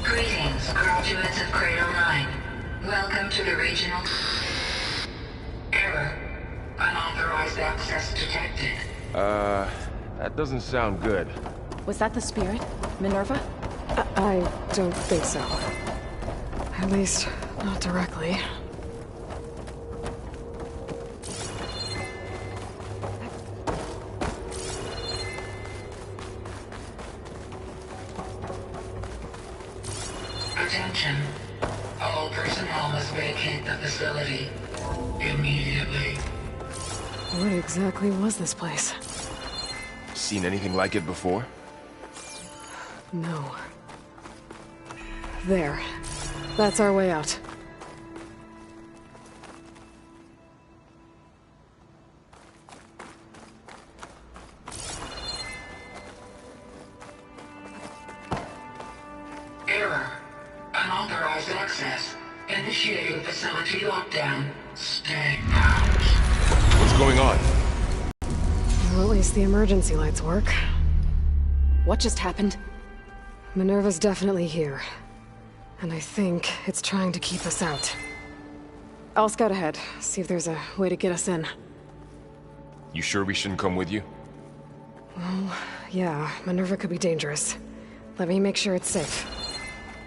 Greetings, graduates of Cradle 9. Welcome to the regional... Error. Unauthorized access detected. That doesn't sound good. Was that the spirit? Minerva? I don't think so. At least, not directly. Attention. All personnel must vacate the facility. Immediately. What exactly was this place? Seen anything like it before? No. There. That's our way out. Error. Unauthorized access. Initiating facility lockdown. Stay out. What's going on? Well, at least the emergency lights work. What just happened? Minerva's definitely here. And I think it's trying to keep us out. I'll scout ahead, see if there's a way to get us in. You sure we shouldn't come with you? Well, yeah, Minerva could be dangerous. Let me make sure it's safe.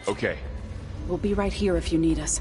Okay. We'll be right here if you need us.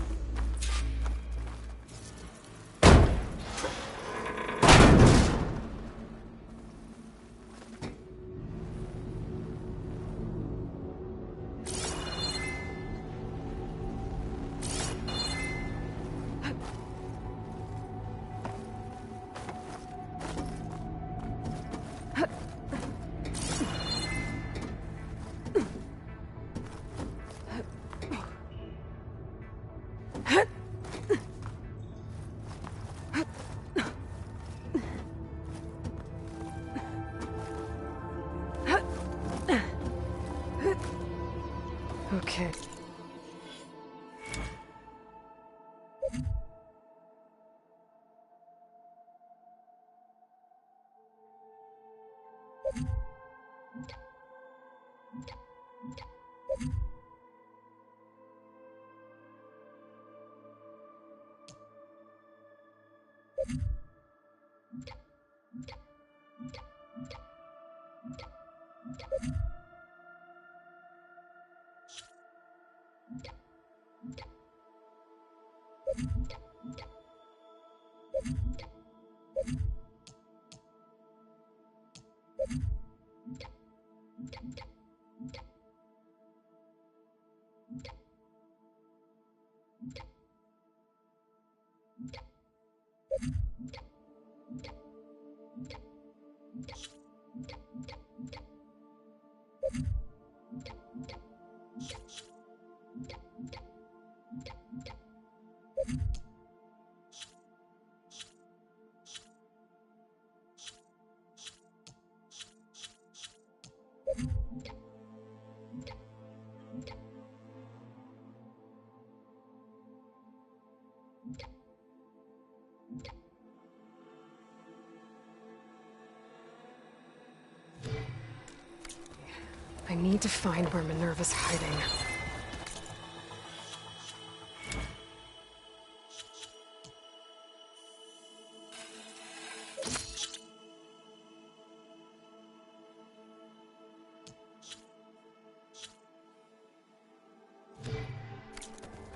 Okay. I need to find where Minerva's hiding.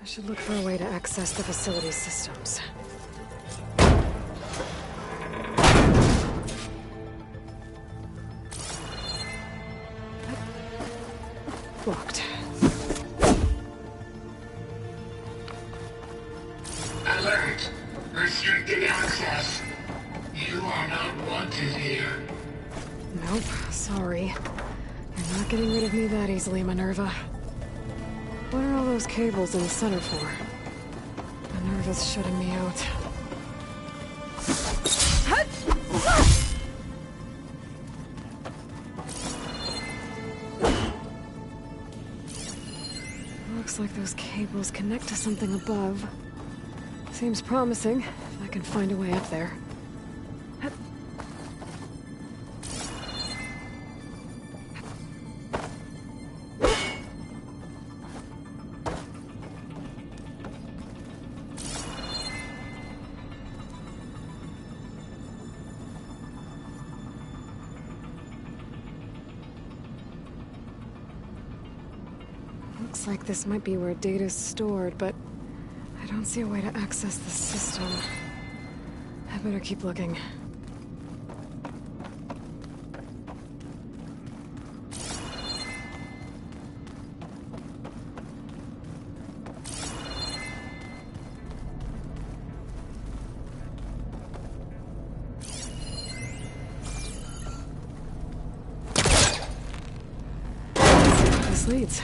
I should look for a way to access the facility's systems. Locked. Alert! Restricted access. You are not wanted here. Nope, sorry. You're not getting rid of me that easily, Minerva. What are all those cables in the center for? Minerva's shutting me out. Looks like those cables connect to something above. Seems promising, if I can find a way up there. Looks like this might be where data's stored, but I don't see a way to access the system. I better keep looking. This leads.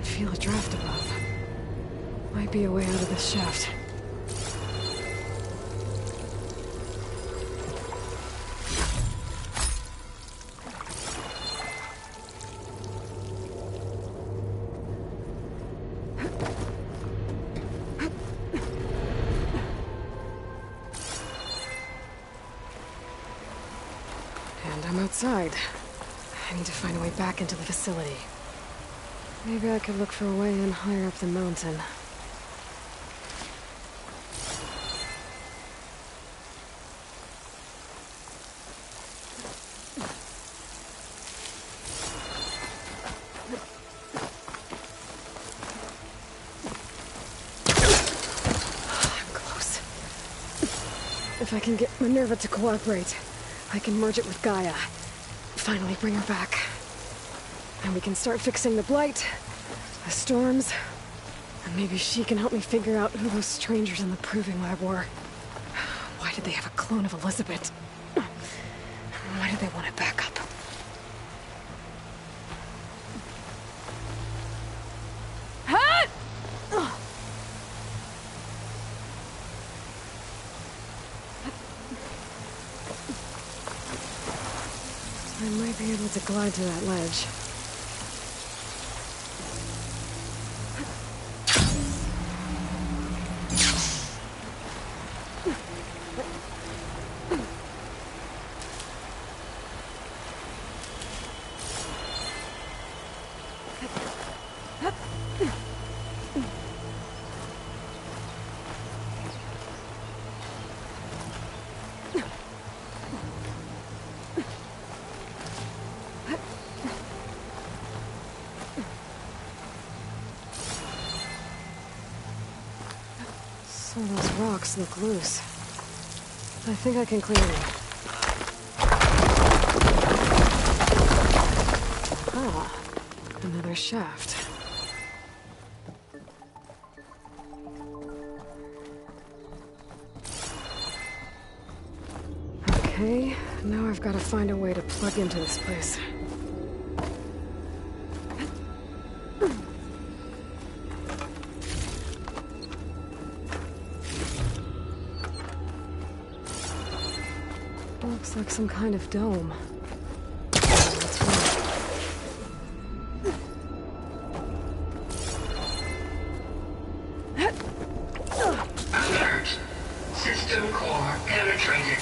Feel a draft above. Might be a way out of this shaft. And I'm outside. I need to find a way back into the facility. Maybe I could look for a way in higher up the mountain. I'm close. If I can get Minerva to cooperate, I can merge it with Gaia. Finally bring her back. And we can start fixing the Blight, the storms, and maybe she can help me figure out who those strangers in the Proving Lab were. Why did they have a clone of Elizabeth? Why did they want it back up? I might be able to glide to that ledge. Some of those rocks look loose. I think I can clear them. Ah, another shaft. Okay, now I've got to find a way to plug into this place. Looks like some kind of dome. What's wrong? Alert. System core penetrated.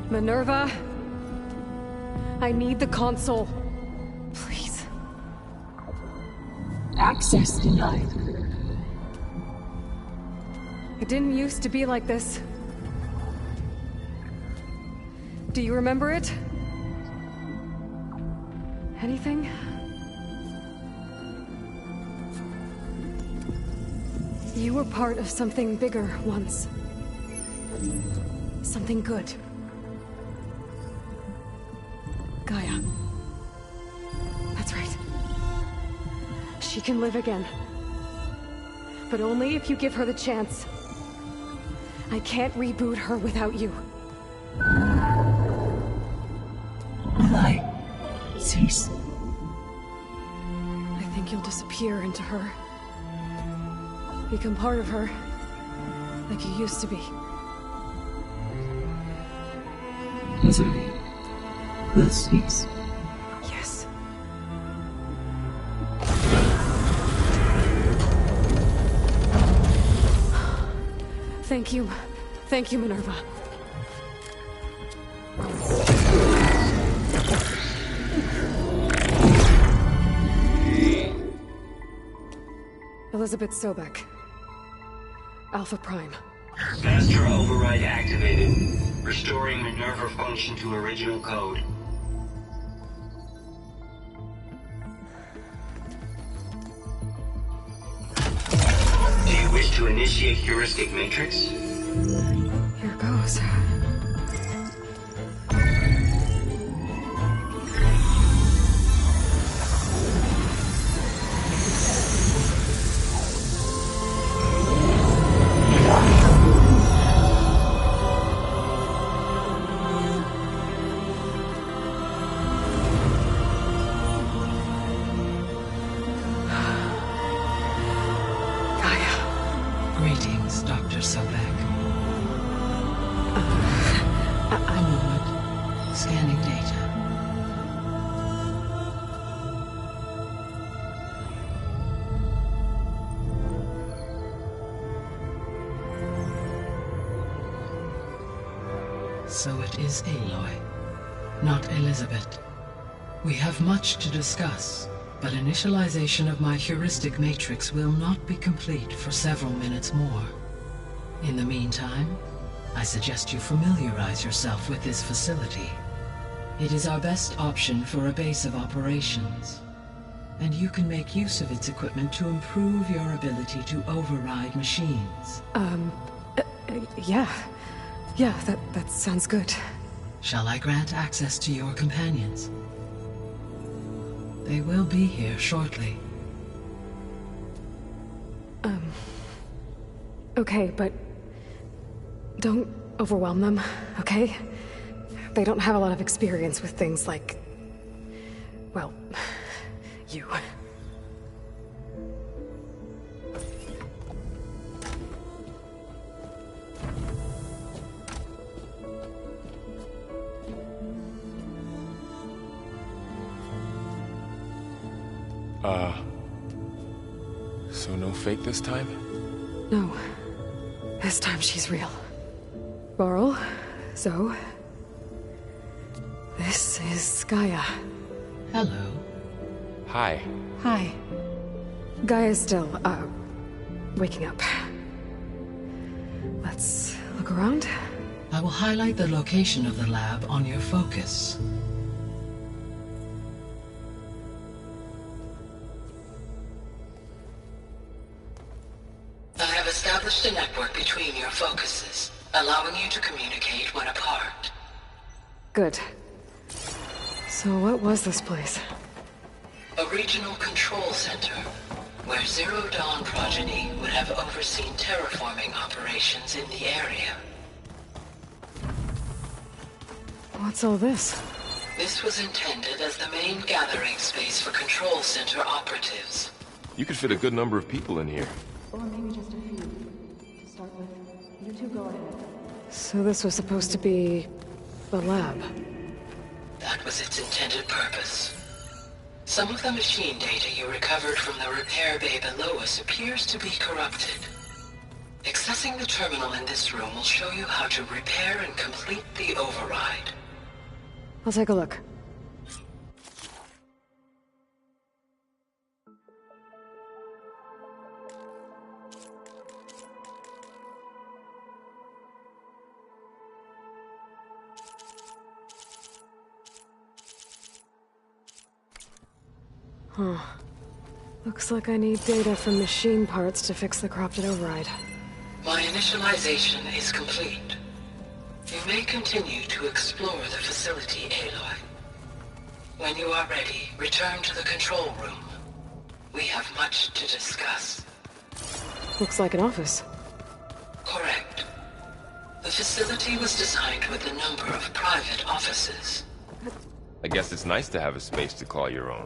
Minerva, I need the console. Please. Access denied. It didn't used to be like this. Do you remember it? Anything? You were part of something bigger once. Something good. Gaia. That's right. She can live again. But only if you give her the chance. I can't reboot her without you. Lie. Cease. I think you'll disappear into her. Become part of her. Like you used to be. Misery will cease. Yes. Thank you. Thank you, Minerva. Elizabeth Sobek. Alpha Prime. Master override activated. Restoring Minerva function to original code. Do you wish to initiate heuristic matrix? Here goes. Greetings, Dr. Sobek. A moment. Scanning data. So it is Aloy, not Elizabeth. We have much to discuss, but initialization of my heuristic matrix will not be complete for several minutes more. In the meantime, I suggest you familiarize yourself with this facility. It is our best option for a base of operations, and you can make use of its equipment to improve your ability to override machines. Yeah. Yeah, that sounds good. Shall I grant access to your companions? They will be here shortly. Okay, but don't overwhelm them, okay? They don't have a lot of experience with things like, well, you. So no fake this time? No. This time she's real. Varl, Zoe. This is Gaia. Hello. Hi. Hi. Gaia's still, waking up. Let's look around. I will highlight the location of the lab on your focus. established a network between your focuses, allowing you to communicate when apart. Good. So what was this place? A regional control center, where Zero Dawn progeny would have overseen terraforming operations in the area. What's all this? This was intended as the main gathering space for control center operatives. You could fit a good number of people in here. Or maybe just a few. To start with, you two go ahead. So this was supposed to be... a lab. That was its intended purpose. Some of the machine data you recovered from the repair bay below us appears to be corrupted. Accessing the terminal in this room will show you how to repair and complete the override. I'll take a look. Huh. Looks like I need data from machine parts to fix the corrupted override. My initialization is complete. You may continue to explore the facility, Aloy. When you are ready, return to the control room. We have much to discuss. Looks like an office. Correct. The facility was designed with a number of private offices. I guess it's nice to have a space to call your own.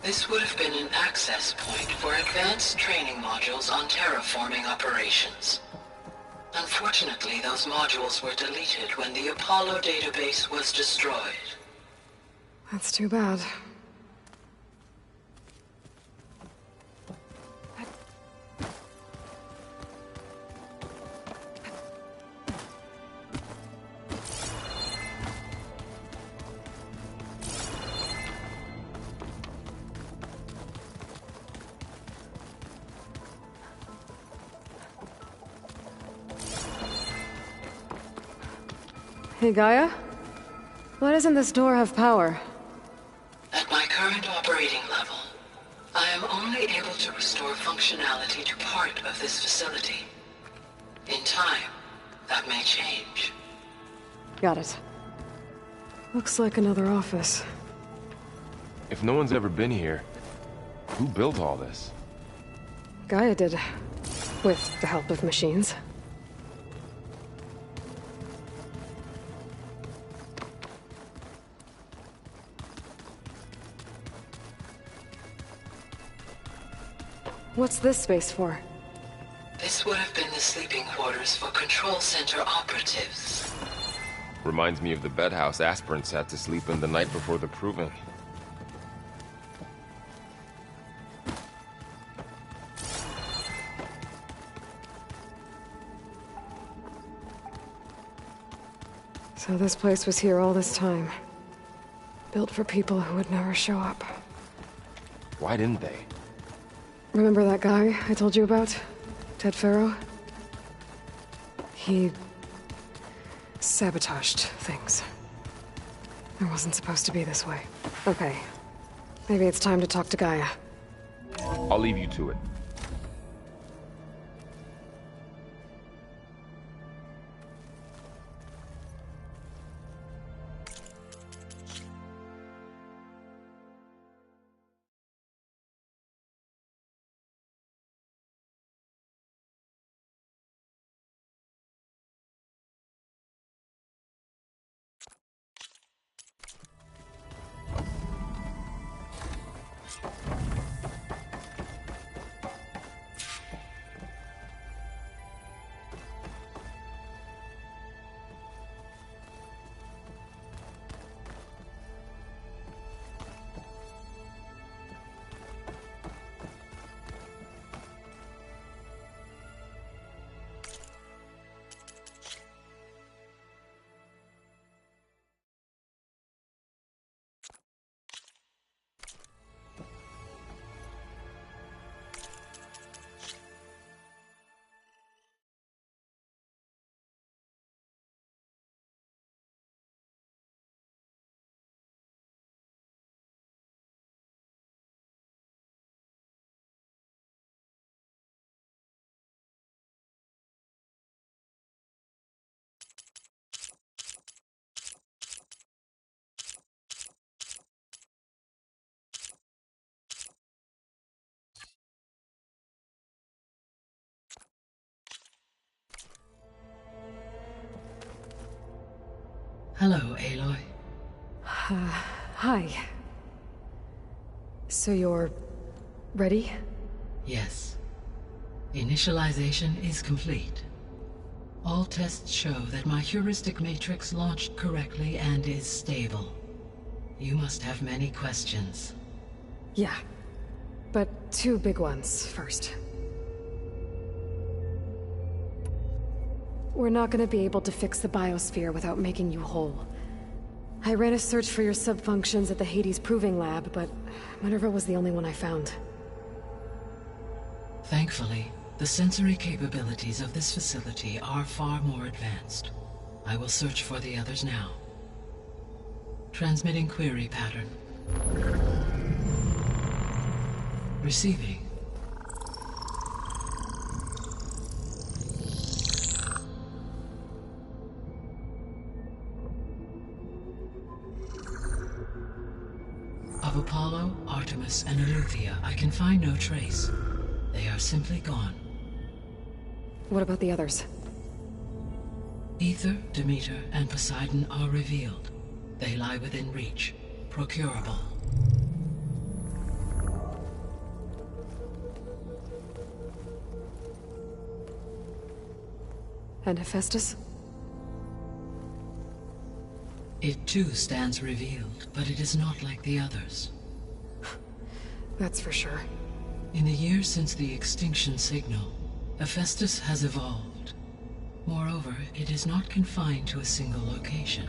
This would have been an access point for advanced training modules on terraforming operations. Unfortunately, those modules were deleted when the Apollo database was destroyed. That's too bad. Hey, Gaia? Why doesn't this door have power? At my current operating level, I am only able to restore functionality to part of this facility. In time, that may change. Got it. Looks like another office. If no one's ever been here, who built all this? Gaia did. With the help of machines. What's this space for? This would have been the sleeping quarters for control center operatives. Reminds me of the bedhouse aspirants had to sleep in the night before the proving. So this place was here all this time. Built for people who would never show up. Why didn't they? Remember that guy I told you about? Ted Faro? He... sabotaged things. It wasn't supposed to be this way. Okay. Maybe it's time to talk to Gaia. I'll leave you to it. Hello, Aloy. Hi. So you're... ready? Yes. Initialization is complete. All tests show that my heuristic matrix launched correctly and is stable. You must have many questions. Yeah. But two big ones first. We're not gonna be able to fix the biosphere without making you whole. I ran a search for your subfunctions at the Hades Proving Lab, but Minerva was the only one I found. Thankfully, the sensory capabilities of this facility are far more advanced. I will search for the others now. Transmitting query pattern. Receiving. Of Apollo, Artemis, and Eleuthia, I can find no trace. They are simply gone. What about the others? Aether, Demeter, and Poseidon are revealed. They lie within reach, procurable. And Hephaestus? It too stands revealed, but it is not like the others. That's for sure. In the years since the extinction signal, Hephaestus has evolved. Moreover, it is not confined to a single location.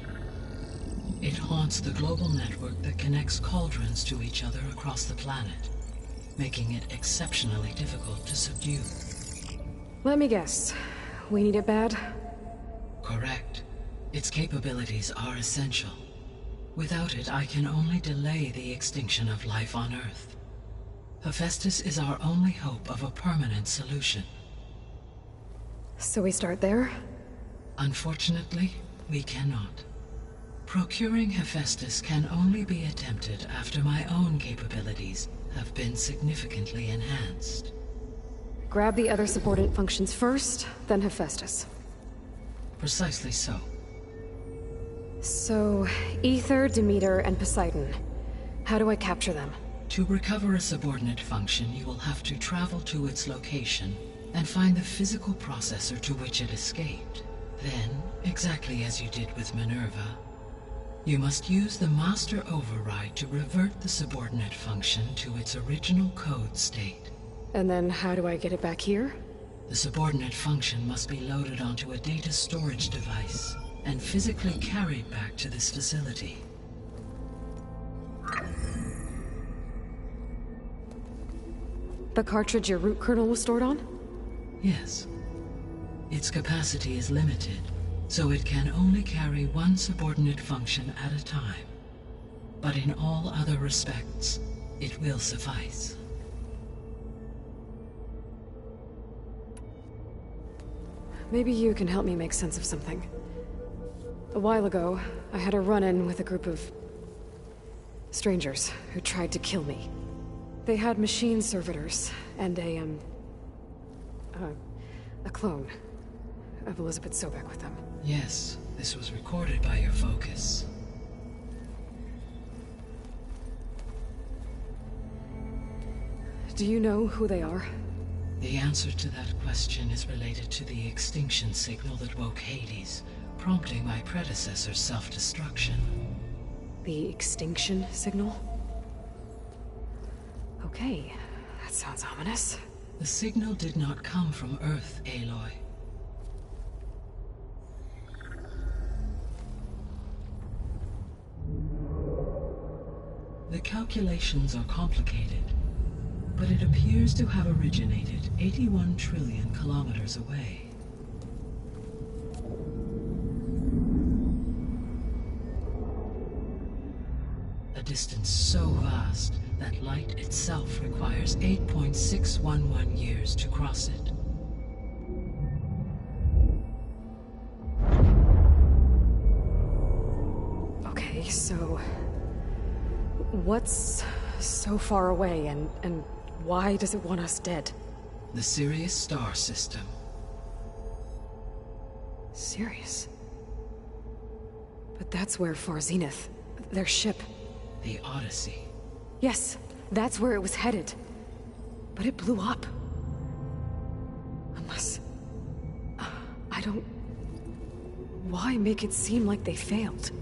It haunts the global network that connects cauldrons to each other across the planet, making it exceptionally difficult to subdue. Let me guess. We need it bad? Correct. Its capabilities are essential. Without it, I can only delay the extinction of life on Earth. Hephaestus is our only hope of a permanent solution. So we start there? Unfortunately, we cannot. Procuring Hephaestus can only be attempted after my own capabilities have been significantly enhanced. Grab the other subordinate functions first, then Hephaestus. Precisely so. So, Aether, Demeter, and Poseidon. How do I capture them? To recover a subordinate function, you will have to travel to its location and find the physical processor to which it escaped. Then, exactly as you did with Minerva, you must use the master override to revert the subordinate function to its original code state. And then how do I get it back here? The subordinate function must be loaded onto a data storage device and physically carried back to this facility. The cartridge your root kernel was stored on? Yes. Its capacity is limited, so it can only carry one subordinate function at a time. But in all other respects, it will suffice. Maybe you can help me make sense of something. A while ago, I had a run-in with a group of strangers who tried to kill me. They had machine servitors and a clone of Elizabeth Sobek with them. Yes, this was recorded by your focus. Do you know who they are? The answer to that question is related to the extinction signal that woke Hades, prompting my predecessor's self-destruction. The extinction signal? Okay, that sounds ominous. The signal did not come from Earth, Aloy. The calculations are complicated, but it appears to have originated 81 trillion kilometers away. A distance so vast that light itself requires 8.611 years to cross it. Okay, so... what's so far away, and why does it want us dead? The Sirius star system. Sirius? But that's where Far Zenith, their ship... The Odyssey. Yes, that's where it was headed. But it blew up. Unless... I don't... Why make it seem like they failed?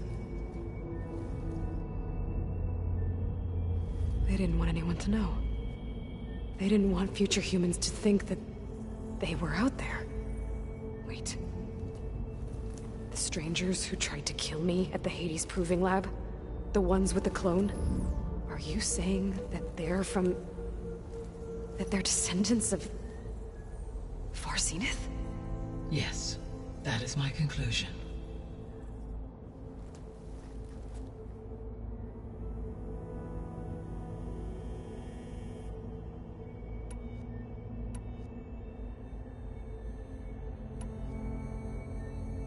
They didn't want anyone to know. They didn't want future humans to think that they were out there. Wait. The strangers who tried to kill me at the Hades Proving Lab? The ones with the clone? Are you saying that they're from... that they're descendants of... Far Zenith? Yes, that is my conclusion.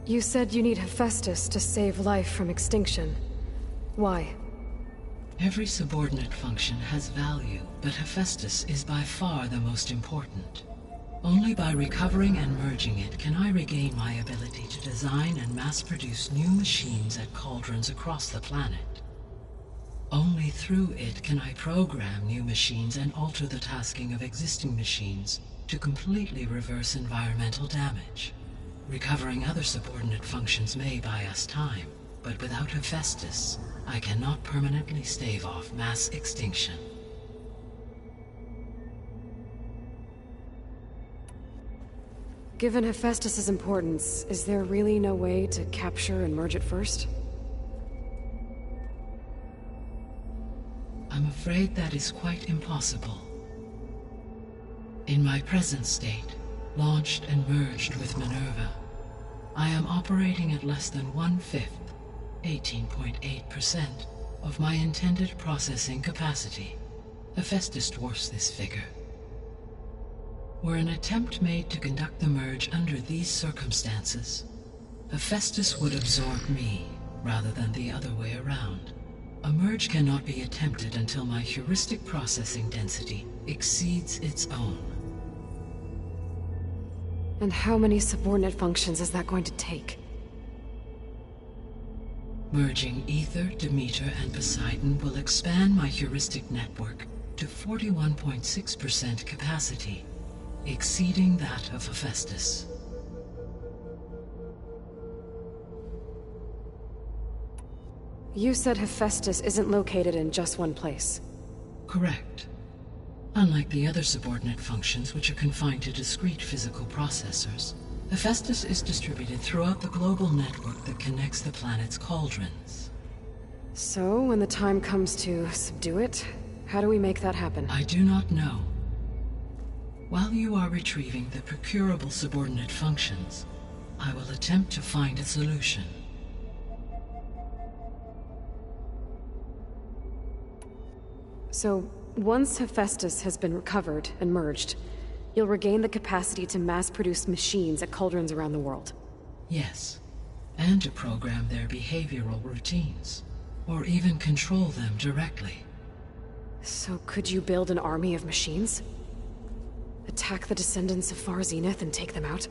You said you need Hephaestus to save life from extinction. Why? Every subordinate function has value, but Hephaestus is by far the most important. Only by recovering and merging it can I regain my ability to design and mass-produce new machines at cauldrons across the planet. Only through it can I program new machines and alter the tasking of existing machines to completely reverse environmental damage. Recovering other subordinate functions may buy us time, but without Hephaestus, I cannot permanently stave off mass extinction. Given Hephaestus's importance, is there really no way to capture and merge it first? I'm afraid that is quite impossible. In my present state, launched and merged with Minerva, I am operating at less than 1/5, 18.8%, of my intended processing capacity. Hephaestus dwarfs this figure. Were an attempt made to conduct the merge under these circumstances, Hephaestus would absorb me, rather than the other way around. A merge cannot be attempted until my heuristic processing density exceeds its own. And how many subordinate functions is that going to take? Merging Ether, Demeter, and Poseidon will expand my heuristic network to 41.6% capacity, exceeding that of Hephaestus. You said Hephaestus isn't located in just one place. Correct. Unlike the other subordinate functions, which are confined to discrete physical processors, Hephaestus is distributed throughout the global network that connects the planet's cauldrons. So, when the time comes to subdue it, how do we make that happen? I do not know. While you are retrieving the procurable subordinate functions, I will attempt to find a solution. So, once Hephaestus has been recovered and merged, you'll regain the capacity to mass-produce machines at cauldrons around the world. Yes, and to program their behavioral routines, or even control them directly. So could you build an army of machines? Attack the descendants of Far Zenith and take them out?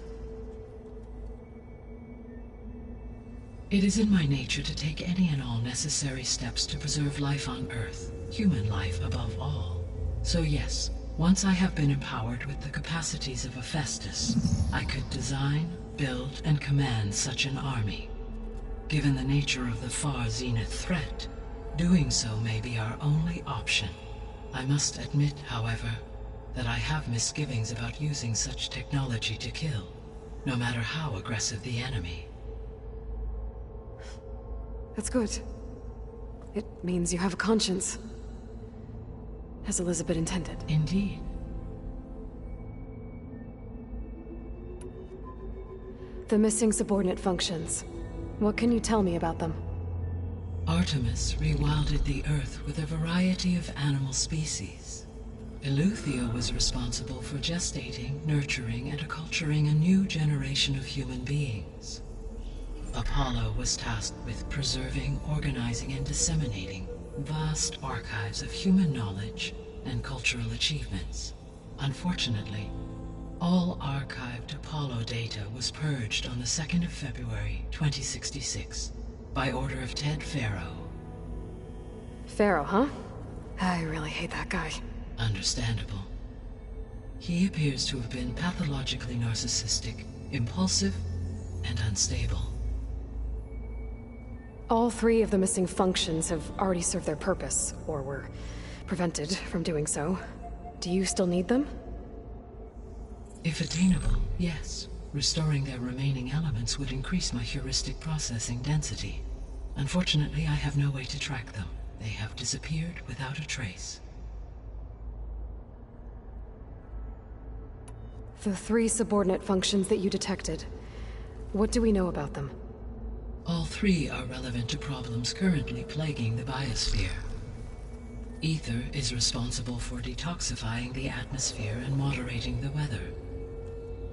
It is in my nature to take any and all necessary steps to preserve life on Earth, human life above all. So yes, once I have been empowered with the capacities of Hephaestus, I could design, build, and command such an army. Given the nature of the Far Zenith threat, doing so may be our only option. I must admit, however, that I have misgivings about using such technology to kill, no matter how aggressive the enemy. That's good. It means you have a conscience. As Elizabeth intended. Indeed. The missing subordinate functions. What can you tell me about them? Artemis rewilded the Earth with a variety of animal species. Eleuthia was responsible for gestating, nurturing, and acculturating a new generation of human beings. Apollo was tasked with preserving, organizing, and disseminating vast archives of human knowledge and cultural achievements. Unfortunately, all archived Apollo data was purged on the 2nd of February, 2066. by order of Ted Faro. Pharaoh, huh? I really hate that guy. Understandable. He appears to have been pathologically narcissistic, impulsive, and unstable. All 3 of the missing functions have already served their purpose, or were prevented from doing so. Do you still need them? If attainable, yes. Restoring their remaining elements would increase my heuristic processing density. Unfortunately, I have no way to track them. They have disappeared without a trace. The 3 subordinate functions that you detected, what do we know about them? All 3 are relevant to problems currently plaguing the biosphere. Ether is responsible for detoxifying the atmosphere and moderating the weather.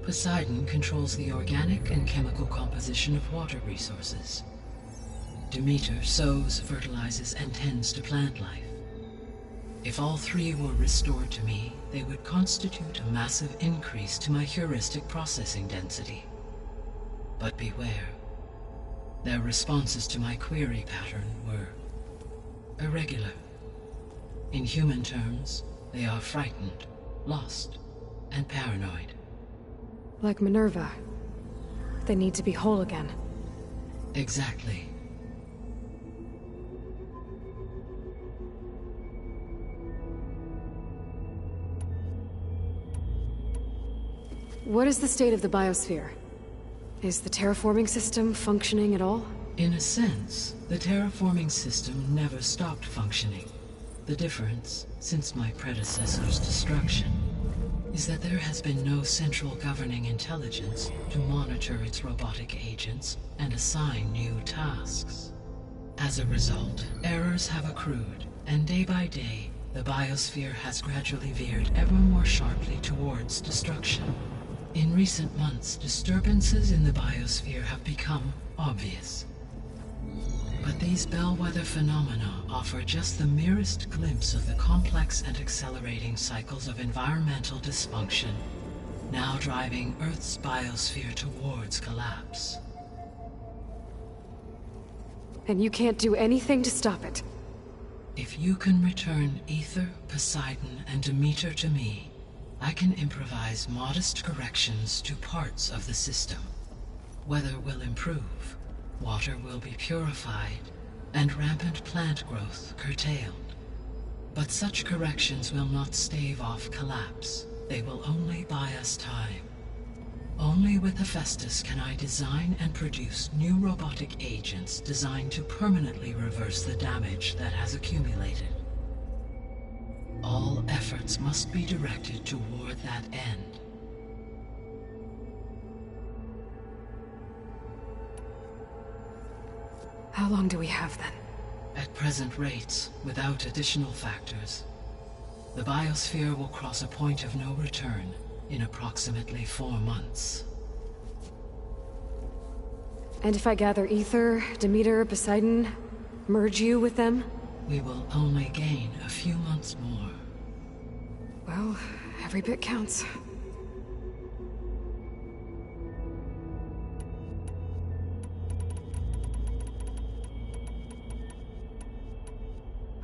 Poseidon controls the organic and chemical composition of water resources. Demeter sows, fertilizes, and tends to plant life. If all 3 were restored to me, they would constitute a massive increase to my heuristic processing density. But beware. Their responses to my query pattern were irregular. In human terms, they are frightened, lost, and paranoid. Like Minerva. They need to be whole again. Exactly. What is the state of the biosphere? Is the terraforming system functioning at all? In a sense, the terraforming system never stopped functioning. The difference, since my predecessor's destruction, is that there has been no central governing intelligence to monitor its robotic agents and assign new tasks. As a result, errors have accrued, and day by day, the biosphere has gradually veered ever more sharply towards destruction. In recent months, disturbances in the biosphere have become obvious. But these bellwether phenomena offer just the merest glimpse of the complex and accelerating cycles of environmental dysfunction, now driving Earth's biosphere towards collapse. And you can't do anything to stop it? If you can return Ether, Poseidon, and Demeter to me, I can improvise modest corrections to parts of the system. Weather will improve, water will be purified, and rampant plant growth curtailed. But such corrections will not stave off collapse. They will only buy us time. Only with Hephaestus can I design and produce new robotic agents designed to permanently reverse the damage that has accumulated. All efforts must be directed toward that end. How long do we have then? At present rates, without additional factors, the biosphere will cross a point of no return in approximately 4 months. And if I gather Ether, Demeter, Poseidon, merge you with them? We will only gain a few months more. Well, every bit counts.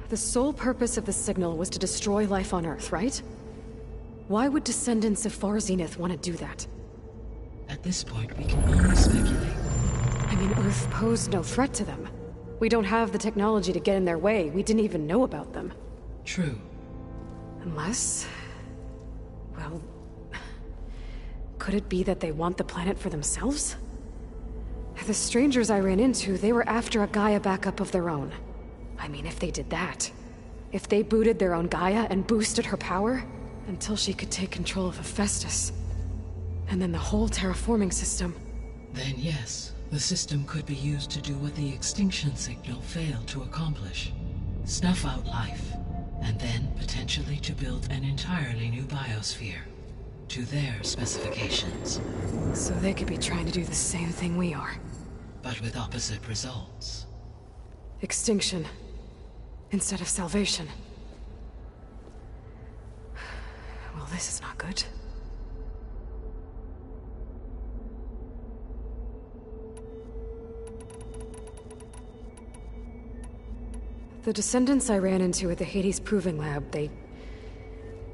The sole purpose of the signal was to destroy life on Earth, right? Why would descendants of Far Zenith want to do that? At this point, we can only speculate. I mean, Earth posed no threat to them. We don't have the technology to get in their way. We didn't even know about them. True. Unless... well... could it be that they want the planet for themselves? The strangers I ran into, they were after a Gaia backup of their own. I mean, if they did that... if they booted their own Gaia and boosted her power... until she could take control of Hephaestus. And then the whole terraforming system. Then yes, the system could be used to do what the extinction signal failed to accomplish. Snuff out life, and then potentially to build an entirely new biosphere. To their specifications. So they could be trying to do the same thing we are. But with opposite results. Extinction. Instead of salvation. Well, this is not good. The descendants I ran into at the Hades Proving Lab, they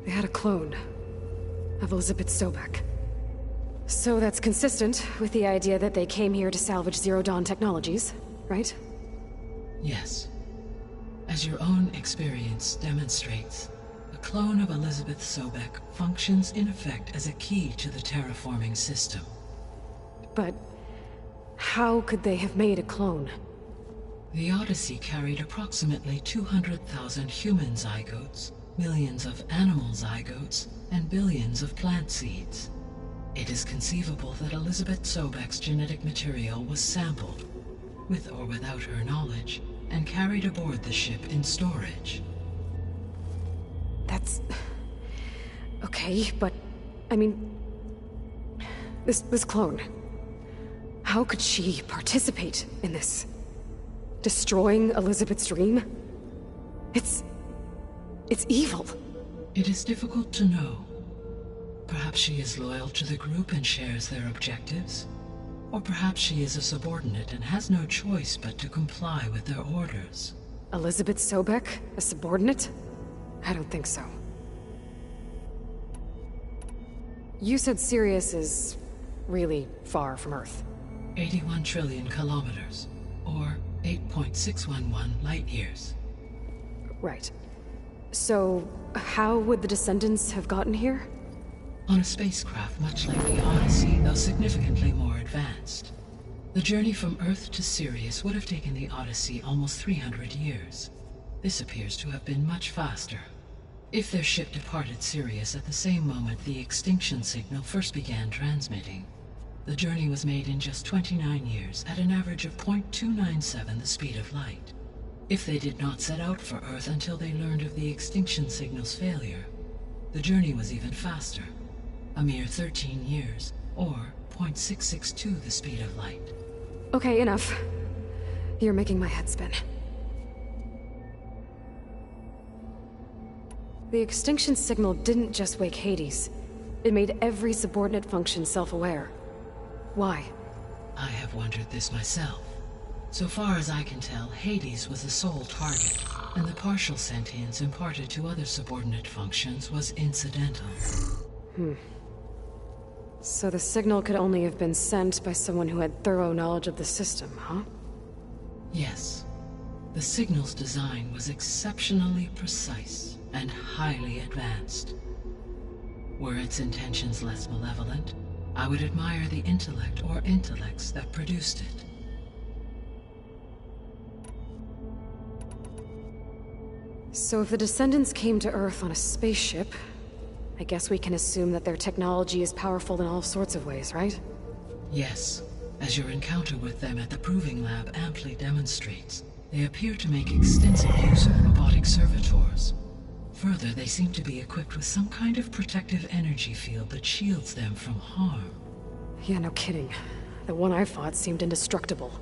had a clone of Elizabeth Sobek. So that's consistent with the idea that they came here to salvage Zero Dawn technologies, right? Yes. As your own experience demonstrates, a clone of Elizabeth Sobek functions in effect as a key to the terraforming system. But how could they have made a clone? The Odyssey carried approximately 200,000 human zygotes, millions of animal zygotes, and billions of plant seeds. It is conceivable that Elizabeth Sobek's genetic material was sampled, with or without her knowledge, and carried aboard the ship in storage. That's... okay, but... I mean... This clone... How could she participate in this? Destroying Elizabeth's dream? It's evil. It is difficult to know. Perhaps she is loyal to the group and shares their objectives. Or perhaps she is a subordinate and has no choice but to comply with their orders. Elizabeth Sobek? A subordinate? I don't think so. You said Sirius is really far from Earth. 81 trillion kilometers, or 8.611 light-years. Right. So, how would the descendants have gotten here? On a spacecraft much like the Odyssey, though significantly more advanced. The journey from Earth to Sirius would have taken the Odyssey almost 300 years. This appears to have been much faster. If their ship departed Sirius at the same moment the extinction signal first began transmitting, the journey was made in just 29 years at an average of 0.297 the speed of light. If they did not set out for Earth until they learned of the extinction signal's failure, the journey was even faster, a mere 13 years, or 0.662 the speed of light. Okay, enough. You're making my head spin. The extinction signal didn't just wake Hades. It made every subordinate function self-aware. Why? I have wondered this myself. So far as I can tell, Hades was the sole target, and the partial sentience imparted to other subordinate functions was incidental. So the signal could only have been sent by someone who had thorough knowledge of the system, huh? Yes. The signal's design was exceptionally precise and highly advanced. Were its intentions less malevolent, I would admire the intellect or intellects that produced it. So if the descendants came to Earth on a spaceship, I guess we can assume that their technology is powerful in all sorts of ways, right? Yes. As your encounter with them at the Proving Lab amply demonstrates, they appear to make extensive use of robotic servitors. Further, they seem to be equipped with some kind of protective energy field that shields them from harm. Yeah, no kidding. The one I fought seemed indestructible.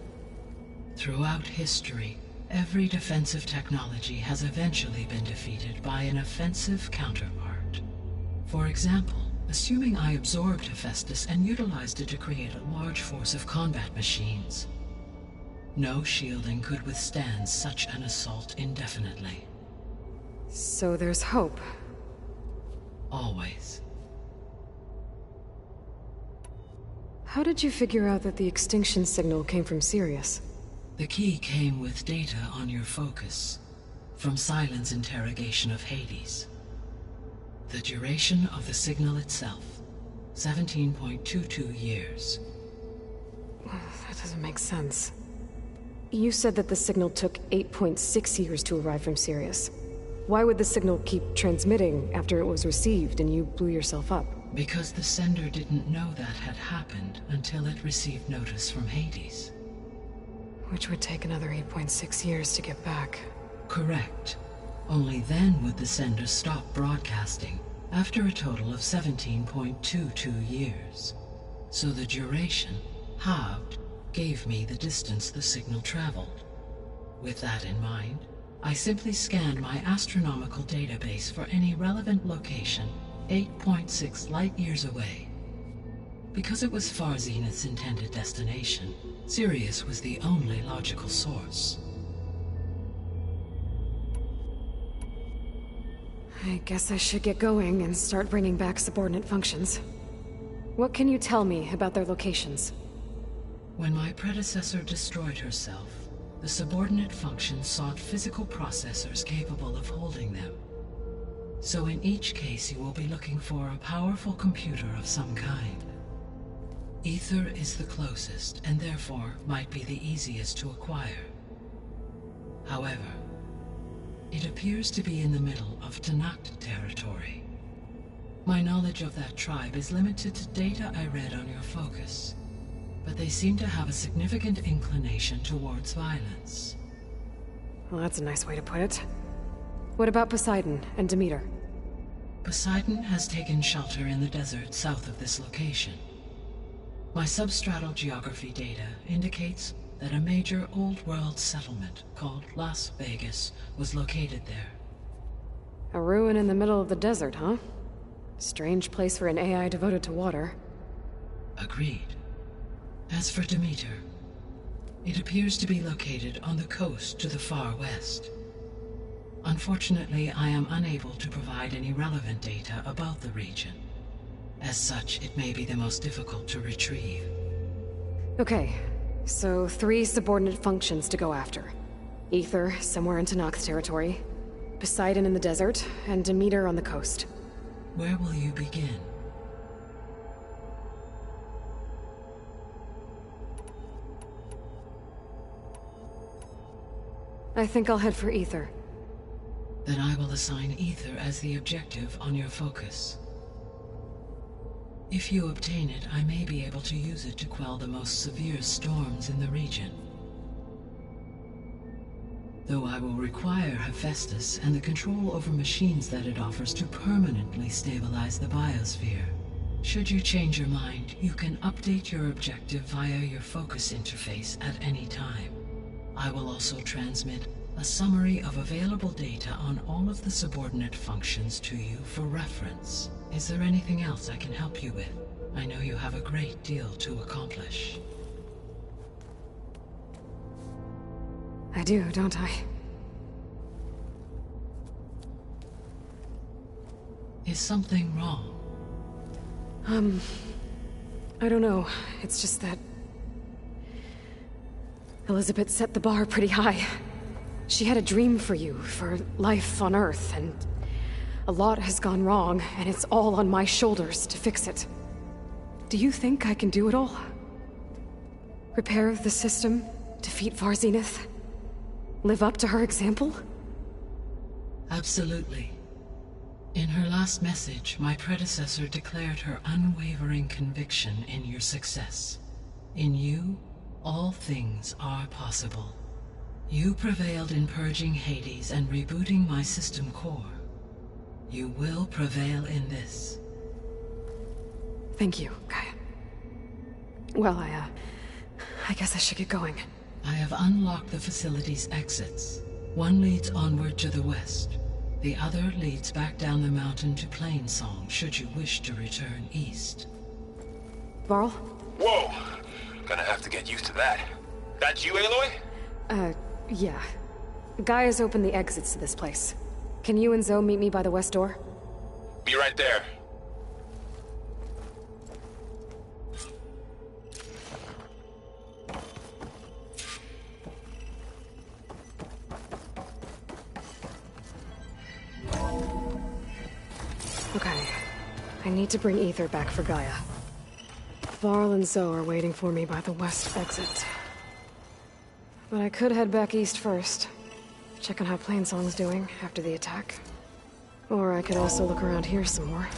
Throughout history, every defensive technology has eventually been defeated by an offensive counterpart. For example, assuming I absorbed Hephaestus and utilized it to create a large force of combat machines. No shielding could withstand such an assault indefinitely. So there's hope. Always. How did you figure out that the extinction signal came from Sirius? The key came with data on your focus, from Silent's interrogation of Hades. The duration of the signal itself, 17.22 years. That doesn't make sense. You said that the signal took 8.6 years to arrive from Sirius. Why would the signal keep transmitting after it was received and you blew yourself up? Because the sender didn't know that had happened until it received notice from Hades. Which would take another 8.6 years to get back. Correct. Only then would the sender stop broadcasting, after a total of 17.22 years. So the duration, halved, gave me the distance the signal traveled. With that in mind, I simply scanned my astronomical database for any relevant location 8.6 light-years away. Because it was Far Zenith's intended destination, Sirius was the only logical source. I guess I should get going and start bringing back subordinate functions. What can you tell me about their locations? When my predecessor destroyed herself, the subordinate functions sought physical processors capable of holding them. So in each case, you will be looking for a powerful computer of some kind. Ether is the closest, and therefore might be the easiest to acquire. However, it appears to be in the middle of Tenakth territory. My knowledge of that tribe is limited to data I read on your focus, but they seem to have a significant inclination towards violence. Well, that's a nice way to put it. What about Poseidon and Demeter? Poseidon has taken shelter in the desert south of this location. My substratal geography data indicates that a major old-world settlement called Las Vegas was located there. A ruin in the middle of the desert, huh? Strange place for an AI devoted to water. Agreed. As for Demeter, it appears to be located on the coast to the far west. Unfortunately, I am unable to provide any relevant data about the region. As such, it may be the most difficult to retrieve. Okay, so 3 subordinate functions to go after. Ether, somewhere in Tenakth territory. Poseidon in the desert, and Demeter on the coast. Where will you begin? I think I'll head for Ether. Then I will assign Ether as the objective on your focus. If you obtain it, I may be able to use it to quell the most severe storms in the region. Though I will require Hephaestus and the control over machines that it offers to permanently stabilize the biosphere. Should you change your mind, you can update your objective via your focus interface at any time. I will also transmit a summary of available data on all of the subordinate functions to you for reference. Is there anything else I can help you with? I know you have a great deal to accomplish. I do, don't I? Is something wrong? I don't know. It's just that Elizabeth set the bar pretty high. She had a dream for you, for life on Earth, and a lot has gone wrong, and it's all on my shoulders to fix it. Do you think I can do it all? Repair the system, defeat Varzenith, live up to her example? Absolutely. In her last message, my predecessor declared her unwavering conviction in your success. In you, all things are possible. You prevailed in purging Hades and rebooting my system core. You will prevail in this. Thank you, Gaia. Well, I guess I should get going. I have unlocked the facility's exits. One leads onward to the west. The other leads back down the mountain to Plainsong, should you wish to return east. Varl? Whoa! Gonna have to get used to that. That's you, Aloy? Yeah. Gaia's opened the exits to this place. Can you and Zoe meet me by the west door? Be right there. Okay. I need to bring Ether back for Gaia. Varl and Zoe are waiting for me by the west exit. But I could head back east first. Check on how Plainsong's doing after the attack. Or I could also look around here some more.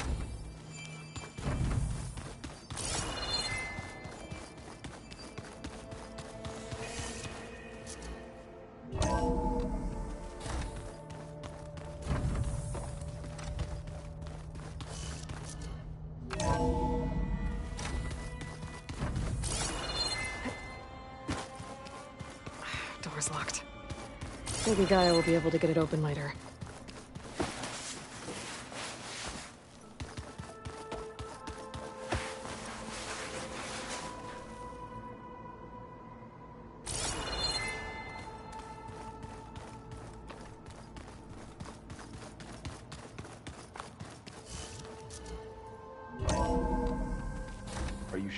Door's locked. Maybe Gaia will be able to get it open later.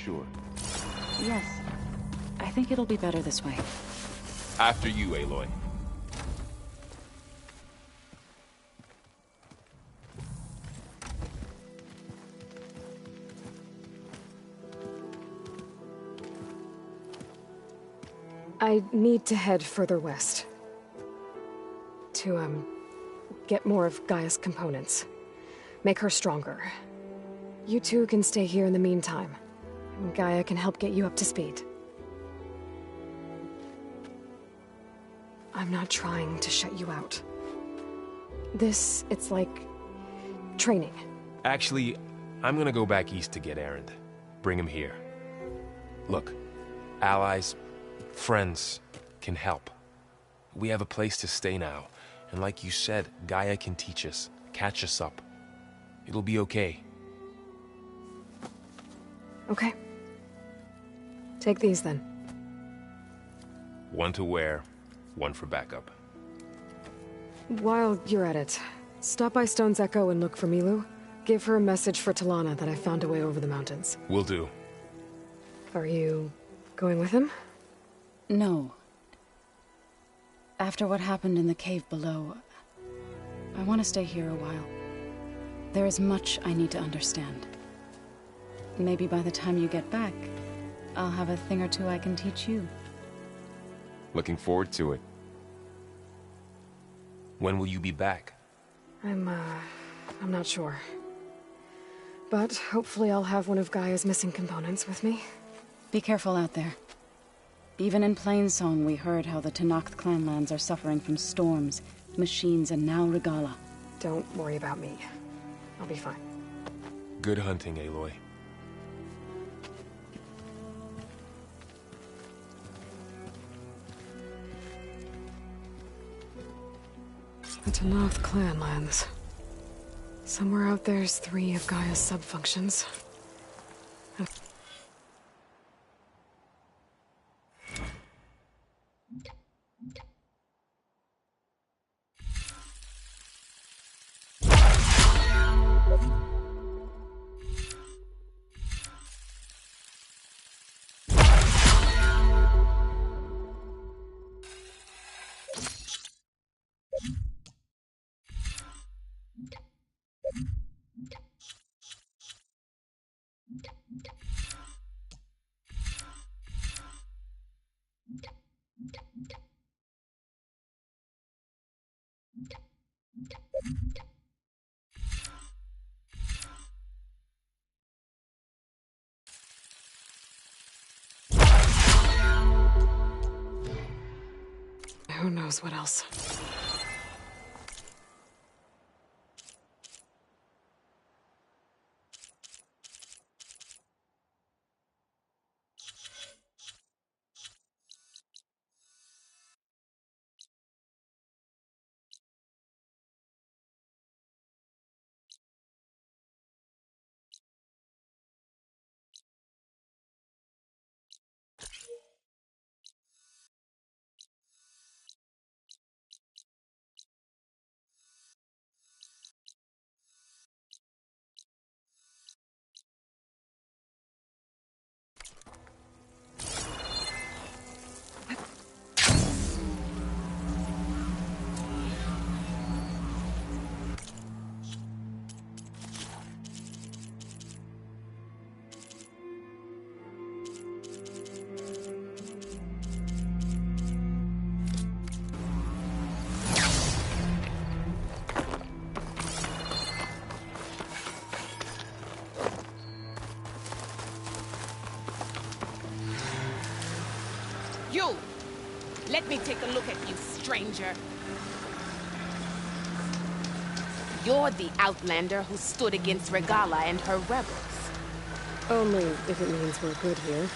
sure. Yes. I think it'll be better this way. After you, Aloy. I need to head further west. To, get more of Gaia's components. Make her stronger. You two can stay here in the meantime. And Gaia can help get you up to speed. I'm not trying to shut you out. It's like... training. Actually, I'm gonna go back east to get Erend. Bring him here. Look, allies, friends can help. We have a place to stay now. And like you said, Gaia can teach us, catch us up. It'll be okay. Okay. Take these then. One to wear, one for backup. While you're at it, stop by Stone's Echo and look for Milu. Give her a message for Talana that I found a way over the mountains. Will do. Are you going with him? No. After what happened in the cave below, I want to stay here a while. There is much I need to understand. Maybe by the time you get back, I'll have a thing or two I can teach you. Looking forward to it. When will you be back? I'm not sure. But hopefully I'll have one of Gaia's missing components with me. Be careful out there. Even in Plainsong, we heard how the Tenakth clanlands are suffering from storms, machines, and now Regalla. Don't worry about me. I'll be fine. Good hunting, Aloy. The Tenakth clanlands. Somewhere out there's 3 of Gaia's subfunctions. Who knows what else? You! Let me take a look at you, stranger. You're the Outlander who stood against Regalla and her rebels. Only if it means we're good here.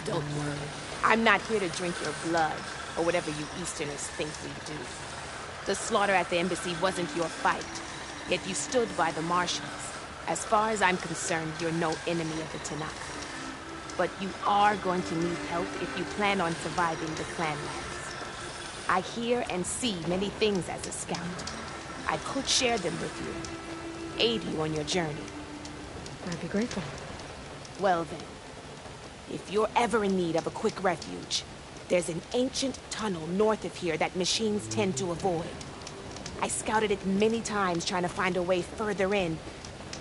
Don't worry. I'm not here to drink your blood, or whatever you Easterners think we do. The slaughter at the embassy wasn't your fight, yet you stood by the Martians. As far as I'm concerned, you're no enemy of the Tenakth. But you are going to need help if you plan on surviving the clanlands. I hear and see many things as a scout. I could share them with you, aid you on your journey. I'd be grateful. Well then, If you're ever in need of a quick refuge, there's an ancient tunnel north of here that machines tend to avoid. I scouted it many times trying to find a way further in,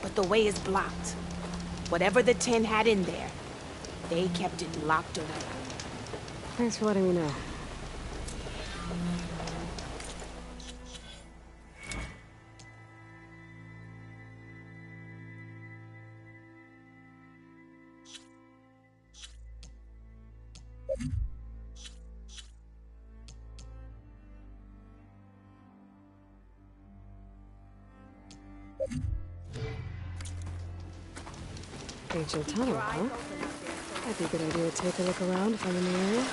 but the way is blocked. Whatever the Ten had in there, they kept it locked away. Thanks for letting me know. Ancient tunnel, huh? That'd be a good idea to take a look around if I'm in the area.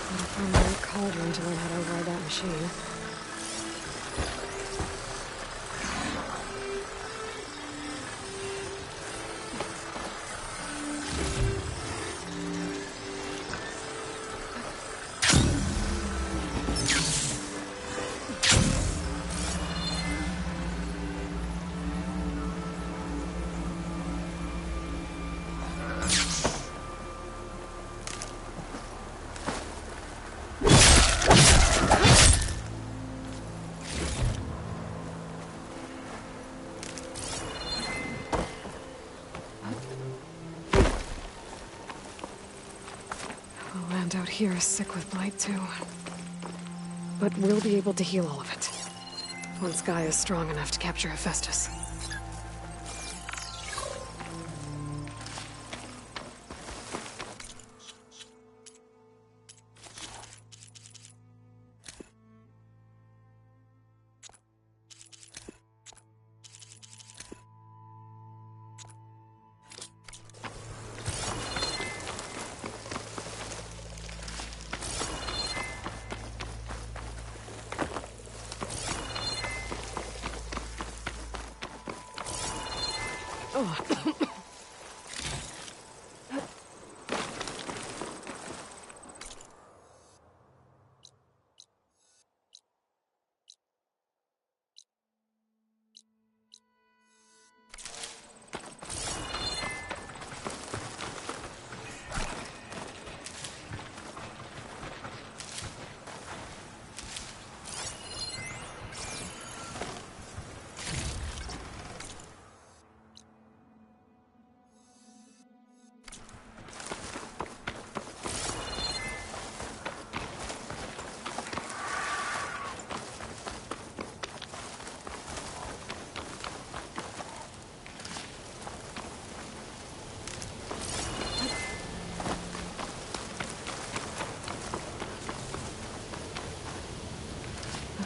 Gotta find the right cauldron to learn how to override that machine. Out here is sick with blight too. But we'll be able to heal all of it. Once Gaia is strong enough to capture Hephaestus.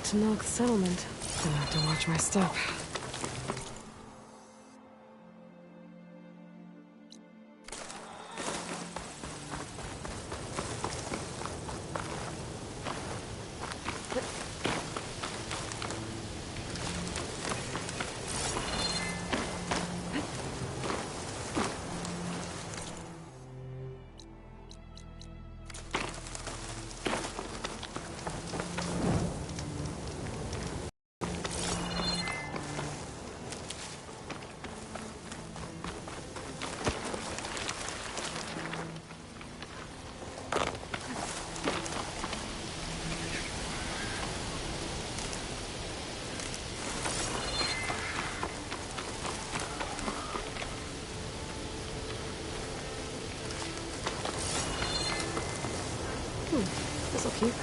To Nilk's settlement. Gonna have to watch my step. This'll keep.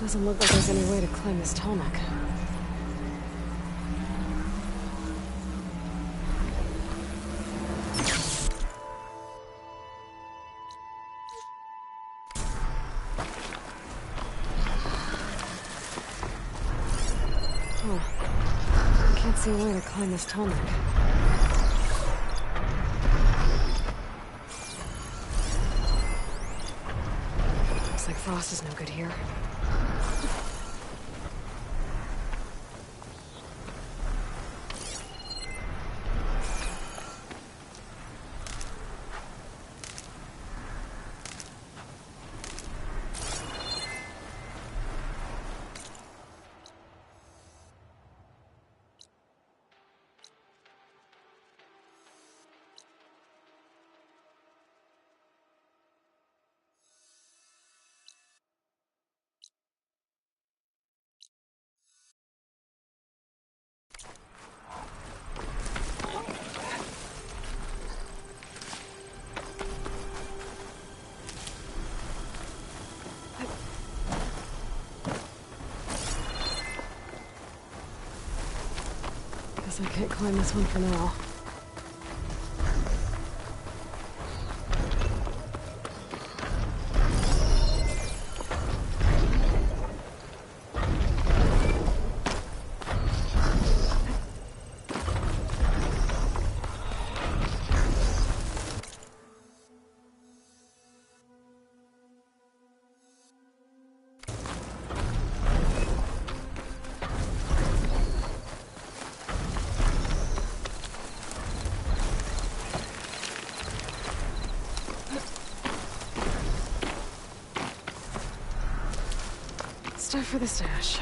Doesn't look like there's any way to climb this tall neck. I can't see a way to climb this tall neck. Looks like frost is no good here. Guess I can't climb this one for now. It's time for the stash.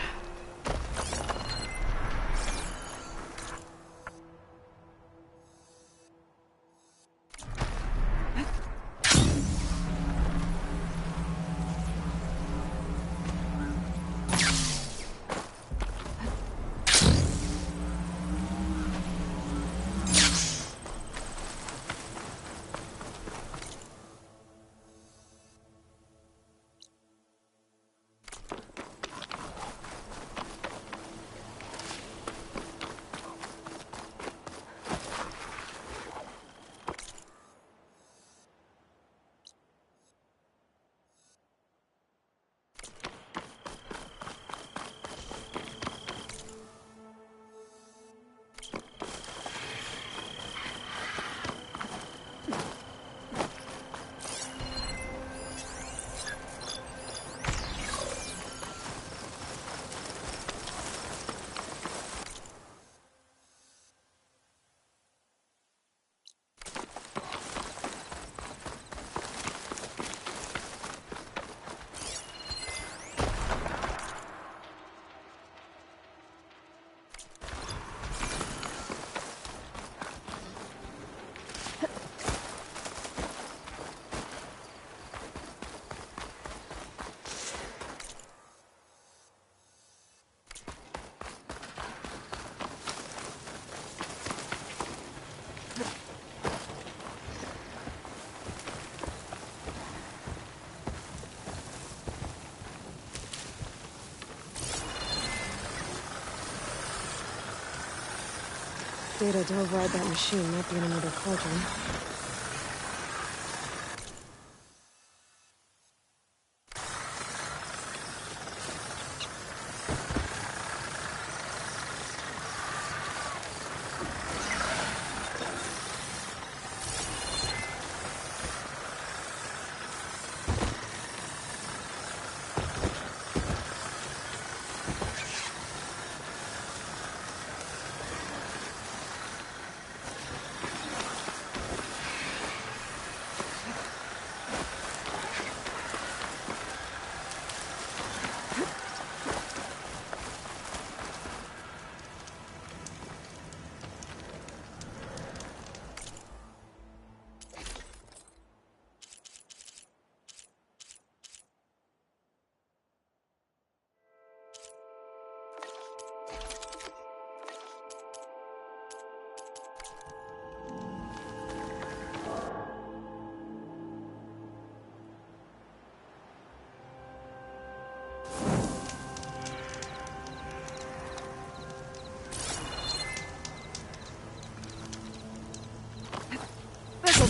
Data to override that machine might be in another cauldron.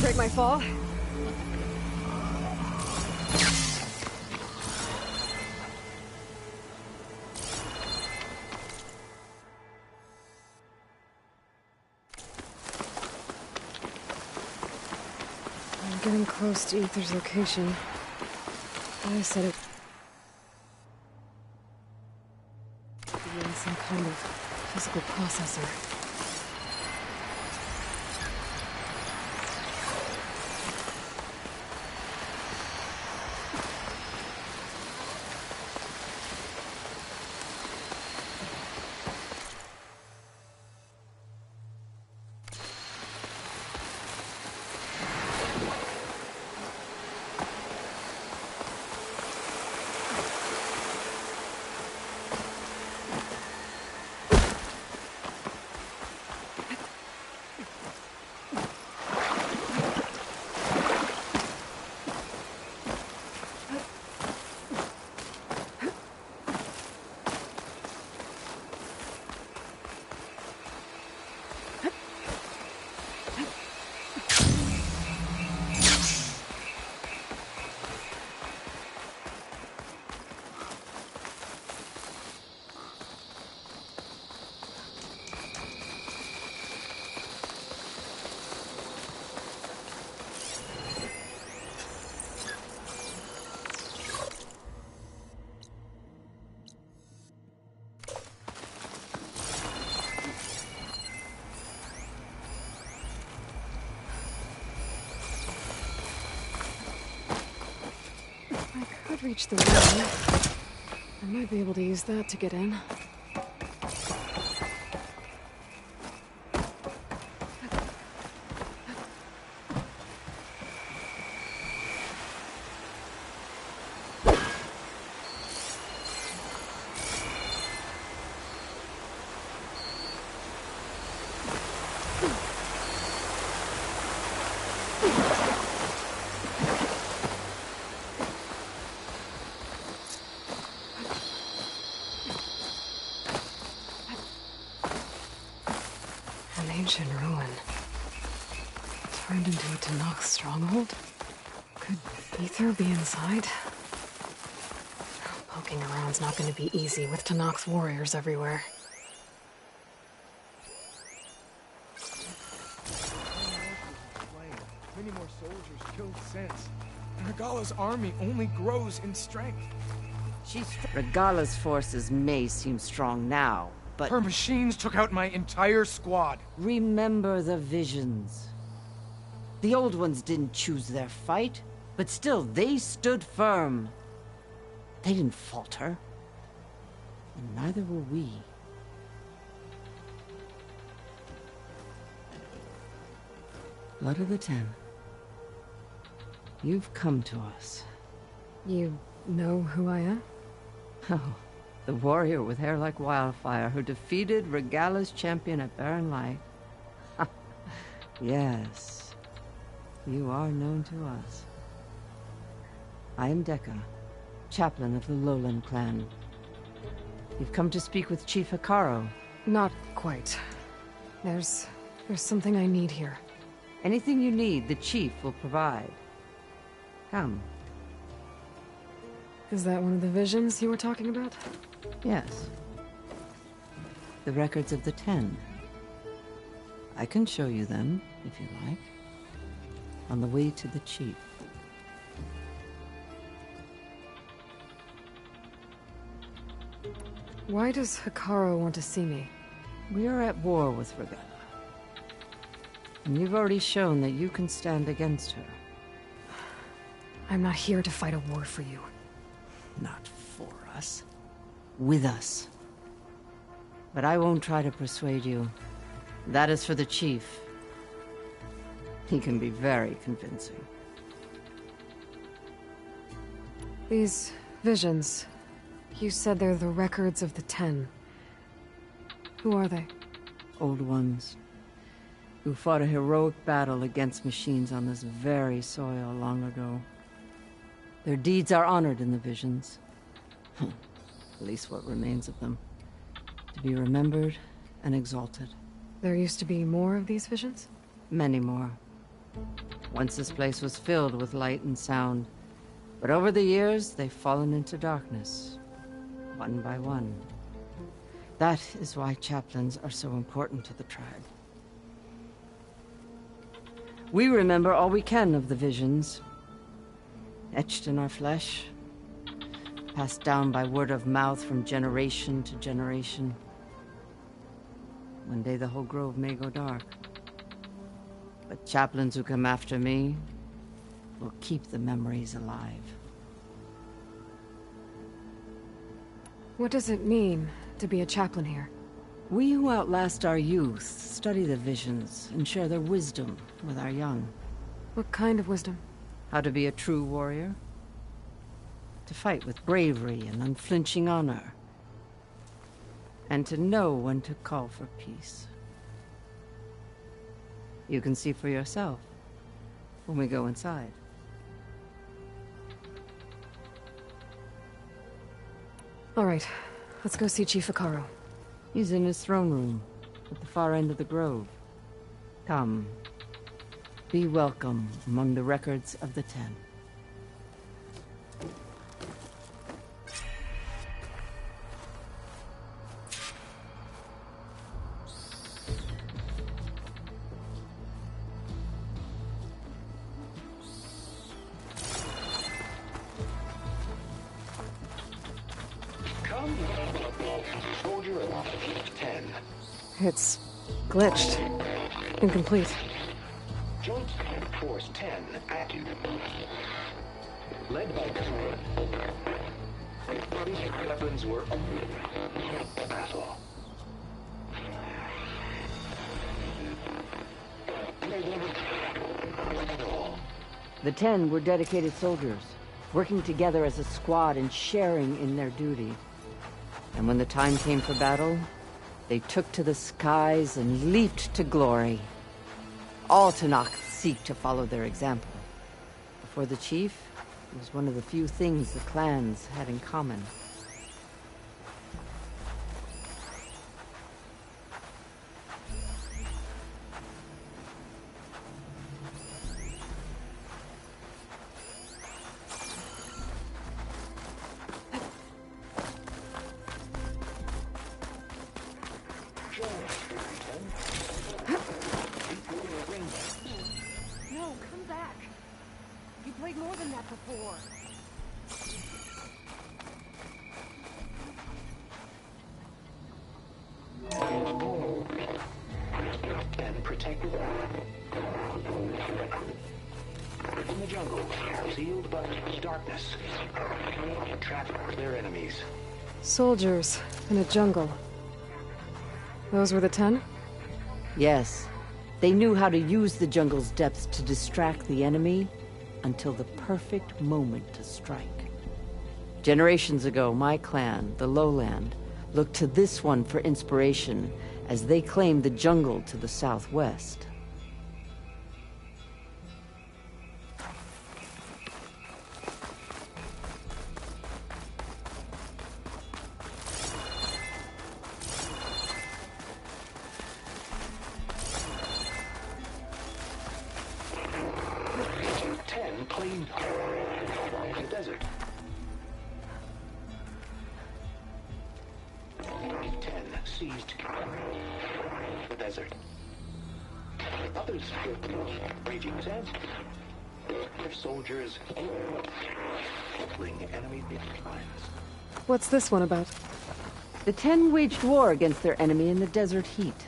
break my fall? I'm getting close to Aether's location. I said it would be in some kind of physical processor. Reach the window. I might be able to use that to get in. Ancient ruin. Turned into a Tenakth stronghold? Could Aether be inside? Poking around's not going to be easy with Tenakth's warriors everywhere. Many more soldiers killed since. Regala's army only grows in strength. Regala's forces may seem strong now, but her machines took out my entire squad. Remember the visions. The old ones didn't choose their fight, but still they stood firm. They didn't falter. And neither will we. Blood of the Ten. You've come to us. You know who I am? Oh. The warrior with hair like wildfire who defeated Regala's champion at Barren Light. Yes, you are known to us. I am Dekka, chaplain of the Lowland clan. You've come to speak with Chief Hekarro. Not quite. There's something I need here. Anything you need, the chief will provide. Come. Is that one of the visions you were talking about? Yes. The records of the Ten. I can show you them, if you like. On the way to the chief. Why does Hekarro want to see me? We are at war with Regala. And you've already shown that you can stand against her. I'm not here to fight a war for you. Not for us. With us. But I won't try to persuade you. That is for the chief. He can be very convincing. These visions, you said they're the records of the Ten. Who are they? Old ones. Who fought a heroic battle against machines on this very soil long ago. Their deeds are honored in the visions. At least what remains of them. To be remembered and exalted. There used to be more of these visions? Many more. Once this place was filled with light and sound, but over the years, they've fallen into darkness, one by one. That is why chaplains are so important to the tribe. We remember all we can of the visions, etched in our flesh, passed down by word of mouth from generation to generation. One day the whole grove may go dark, but chaplains who come after me will keep the memories alive. What does it mean to be a chaplain here? We who outlast our youth study the visions and share their wisdom with our young. What kind of wisdom? How to be a true warrior. To fight with bravery and unflinching honor. And to know when to call for peace. You can see for yourself when we go inside. All right, let's go see Chief Hekarro. He's in his throne room, at the far end of the grove. Come. Be welcome among the records of the Ten. Soldier of 10. It's glitched. Incomplete. Joint Force 10 active. Led by these weapons were battle. The 10 were dedicated soldiers, working together as a squad and sharing in their duty. And when the time came for battle, they took to the skies and leaped to glory. All Tenakth seek to follow their example. Before the chief, it was one of the few things the clans had in common. And protected in the jungle, sealed by darkness, trapped their enemies. Soldiers in a jungle. Those were the 10? Yes. They knew how to use the jungle's depths to distract the enemy until the perfect moment to strike. Generations ago, my clan, the Lowland, looked to this one for inspiration as they claimed the jungle to the southwest. Claimed the desert. 10 seized the desert. Others raging sands. Their soldiers killing enemy lines. What's this one about? The 10 waged war against their enemy in the desert heat,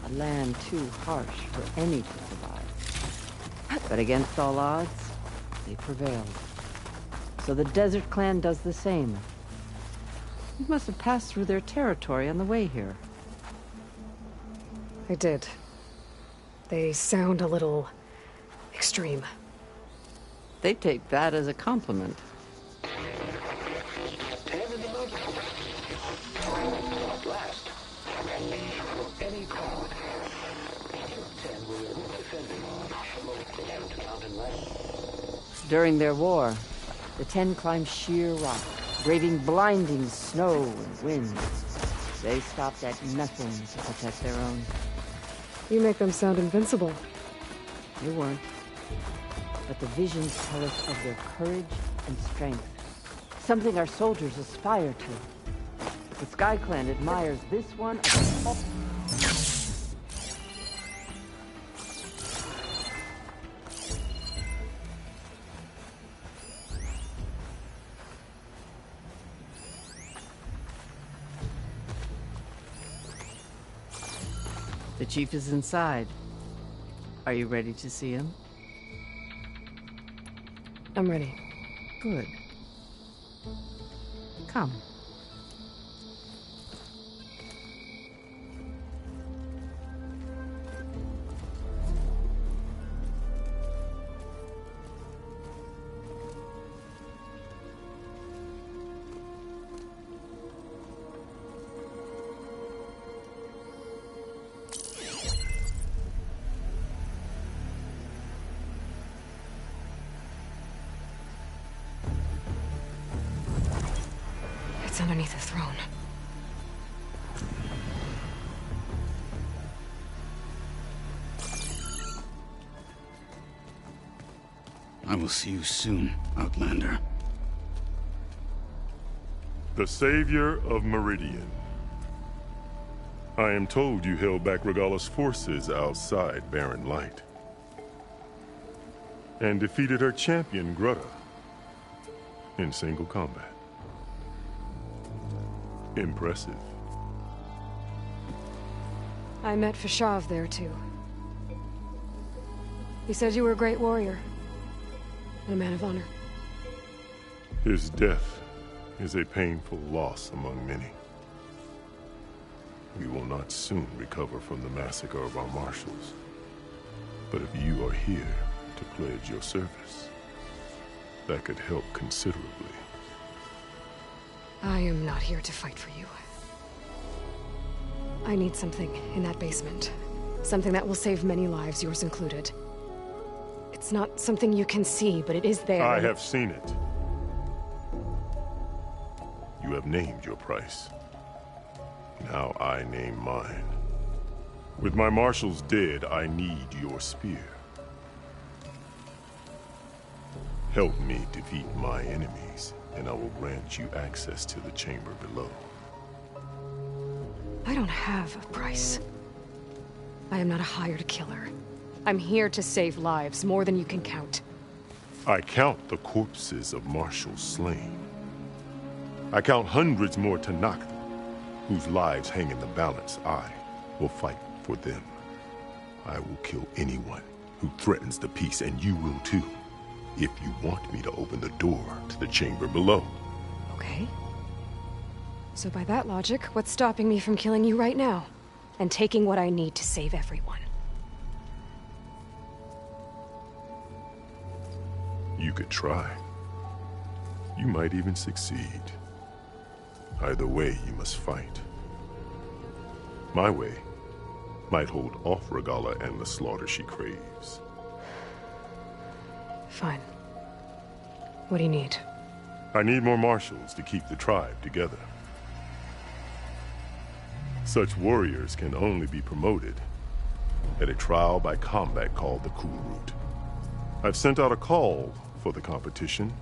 a land too harsh for any to survive. But against all odds, they prevailed. So the Desert Clan does the same. You must have passed through their territory on the way here. I did. They sound a little extreme. They take that as a compliment. 10 in the mountain. At last. Any crowd. 10 were defending the mountain land. During their war, the 10 climbed sheer rock, braving blinding snow and wind. They stopped at nothing to protect their own. You make them sound invincible. They weren't. But the visions tell us of their courage and strength. Something our soldiers aspire to. The Sky Clan admires this one above all. The chief is inside. Are you ready to see him? I'm ready. Good. Come. It's underneath the throne. I will see you soon, Outlander. The Savior of Meridian. I am told you held back Regalla's forces outside Barren Light. And defeated her champion, Grudda, in single combat. Impressive. I met Fashav there, too. He said you were a great warrior. And a man of honor. His death is a painful loss among many. We will not soon recover from the massacre of our marshals. But if you are here to pledge your service, that could help considerably. I am not here to fight for you. I need something in that basement. Something that will save many lives, yours included. It's not something you can see, but it is there. I have seen it. You have named your price. Now I name mine. With my marshals dead, I need your spear. Help me defeat my enemies, and I will grant you access to the chamber below. I don't have a price. I am not a hired killer. I'm here to save lives, more than you can count. I count the corpses of marshals slain. I count hundreds more Tenakth, whose lives hang in the balance. I will fight for them. I will kill anyone who threatens the peace, and you will too, if you want me to open the door to the chamber below. Okay. So by that logic, what's stopping me from killing you right now? And taking what I need to save everyone? You could try. You might even succeed. Either way, you must fight. My way might hold off Regalla and the slaughter she craves. Fine. What do you need? I need more marshals to keep the tribe together. Such warriors can only be promoted at a trial by combat called the Kulrut. I've sent out a call for the competition,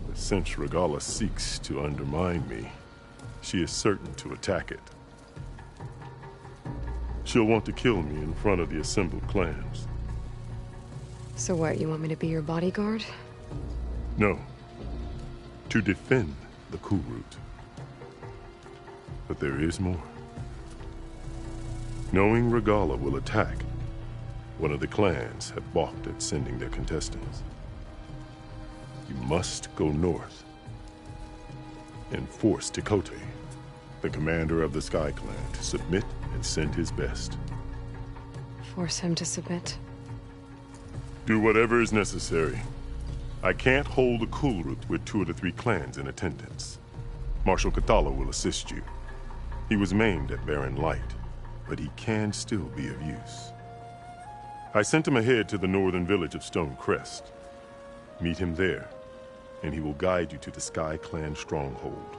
but since Regalla seeks to undermine me, she is certain to attack it. She'll want to kill me in front of the assembled clans. So what, you want me to be your bodyguard? No. To defend the Kulrut. But there is more. Knowing Regalla will attack, one of the clans have balked at sending their contestants. You must go north and force Tekotteh, the commander of the Sky Clan, to submit and send his best. Force him to submit? Do whatever is necessary. I can't hold the Kulrut with 2 of the 3 clans in attendance. Marshal Kotallo will assist you. He was maimed at Barren Light, but he can still be of use. I sent him ahead to the northern village of Stone Crest. Meet him there, and he will guide you to the Sky Clan stronghold.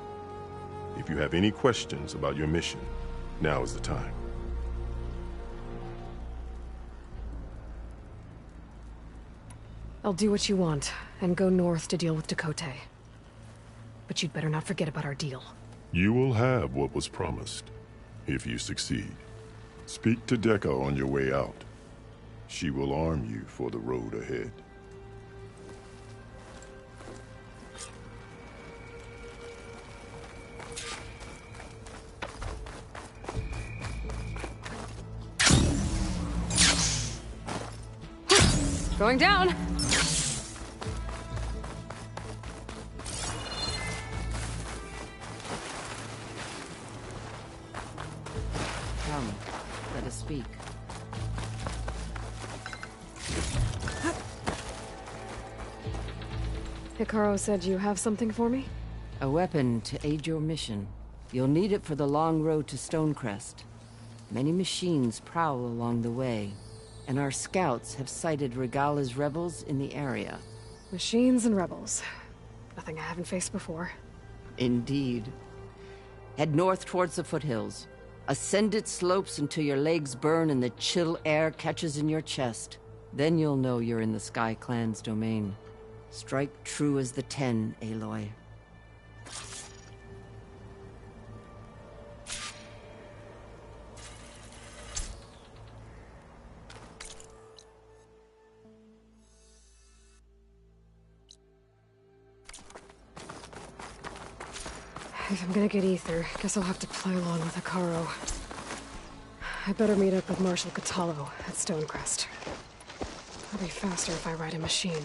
If you have any questions about your mission, now is the time. I'll do what you want, and go north to deal with Dakota. But you'd better not forget about our deal. You will have what was promised, if you succeed. Speak to Dekka on your way out. She will arm you for the road ahead. Going down! Come, let us speak. Hekarro said you have something for me? A weapon to aid your mission. You'll need it for the long road to Stonecrest. Many machines prowl along the way, and our scouts have sighted Regalla's rebels in the area. Machines and rebels. Nothing I haven't faced before. Indeed. Head north towards the foothills. Ascend its slopes until your legs burn and the chill air catches in your chest. Then you'll know you're in the Sky Clan's domain. Strike true as the Ten, Aloy. If I'm gonna get ether, guess I'll have to play along with Hekarro. I better meet up with Marshal Kotallo at Stonecrest. It'll be faster if I ride a machine.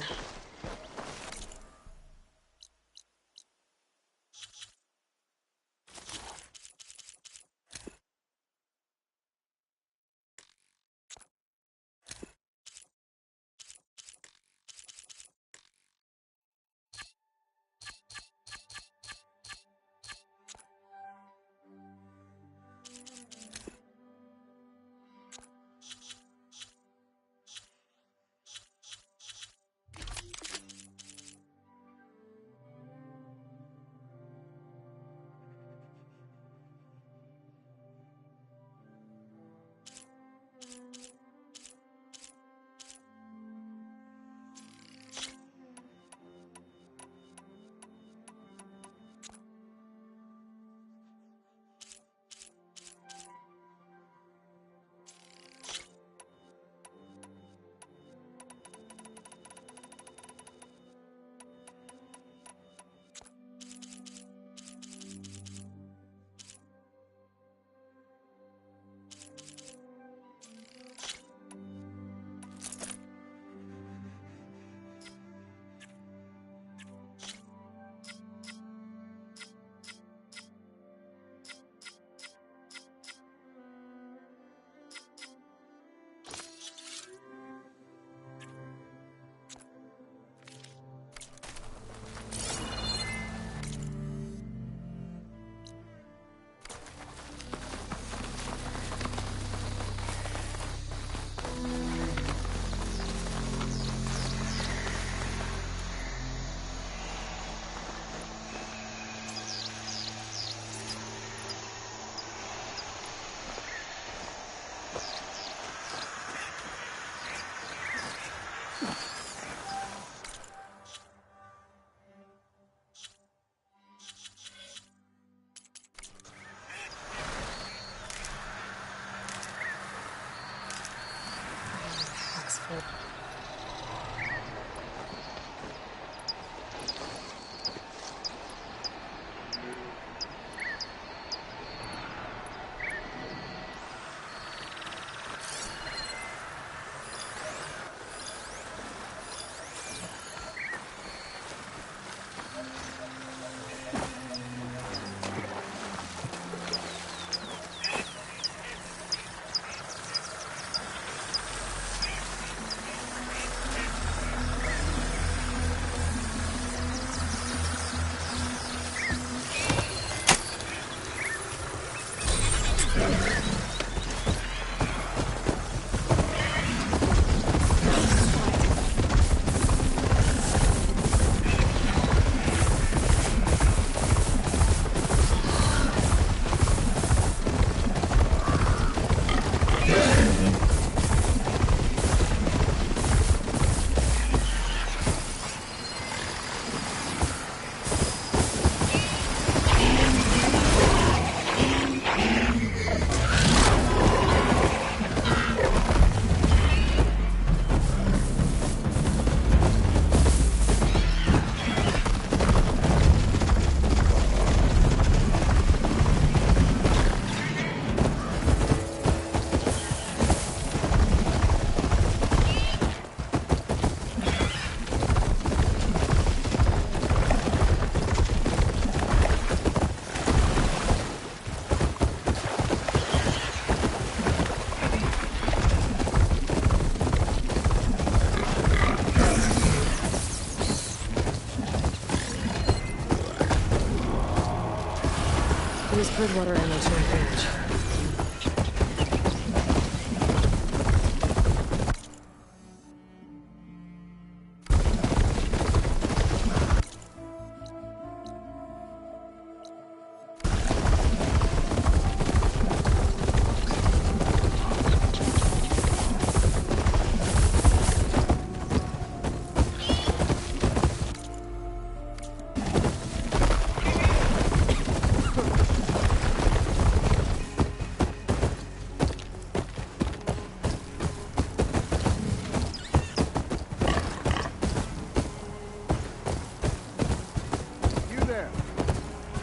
Bridgewater ammo to advantage.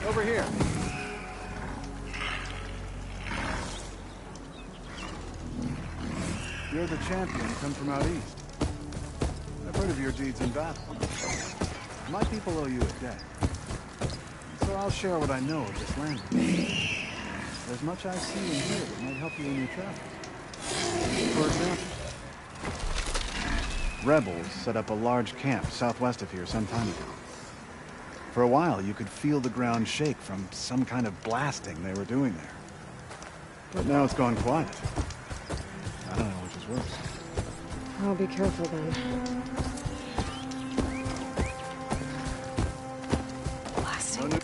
Over here. You're the champion, come from out east. I've heard of your deeds in battle. My people owe you a debt. So I'll share what I know of this land. There's much I see and hear that might help you in your travels. For example, rebels set up a large camp southwest of here some time ago. For a while, you could feel the ground shake from some kind of blasting they were doing there. But now it's gone quiet. I don't know which is worse. I'll be careful then. Blasting.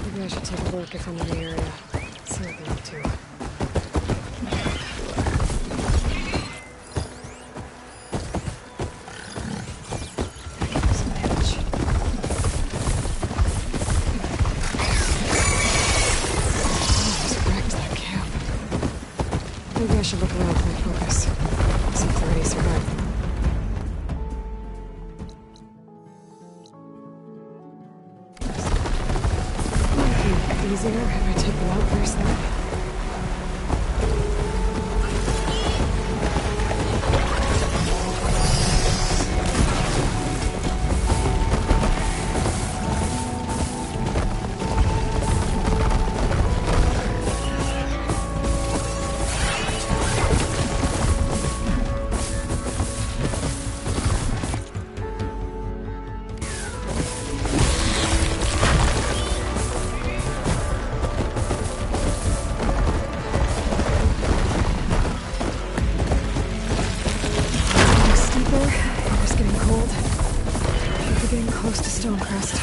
Maybe I should take a look if I'm in the area. See what they're up to. Maybe I should look around for my focus. See if there are any survivors. Might be easier if I take them out first then. Close to Stonecrest.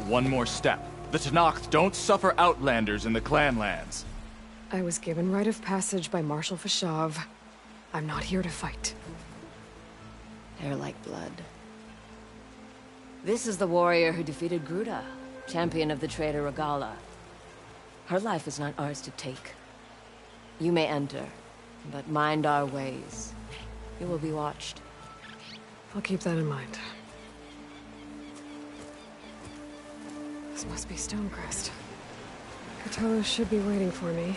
One more step. The Tenakth don't suffer outlanders in the clan lands. I was given rite of passage by Marshal Fashav. I'm not here to fight. They're like blood. This is the warrior who defeated Gruda, champion of the traitor Regalla. Her life is not ours to take. You may enter, but mind our ways. You will be watched. I'll keep that in mind. This must be Stonecrest. Kotallo should be waiting for me.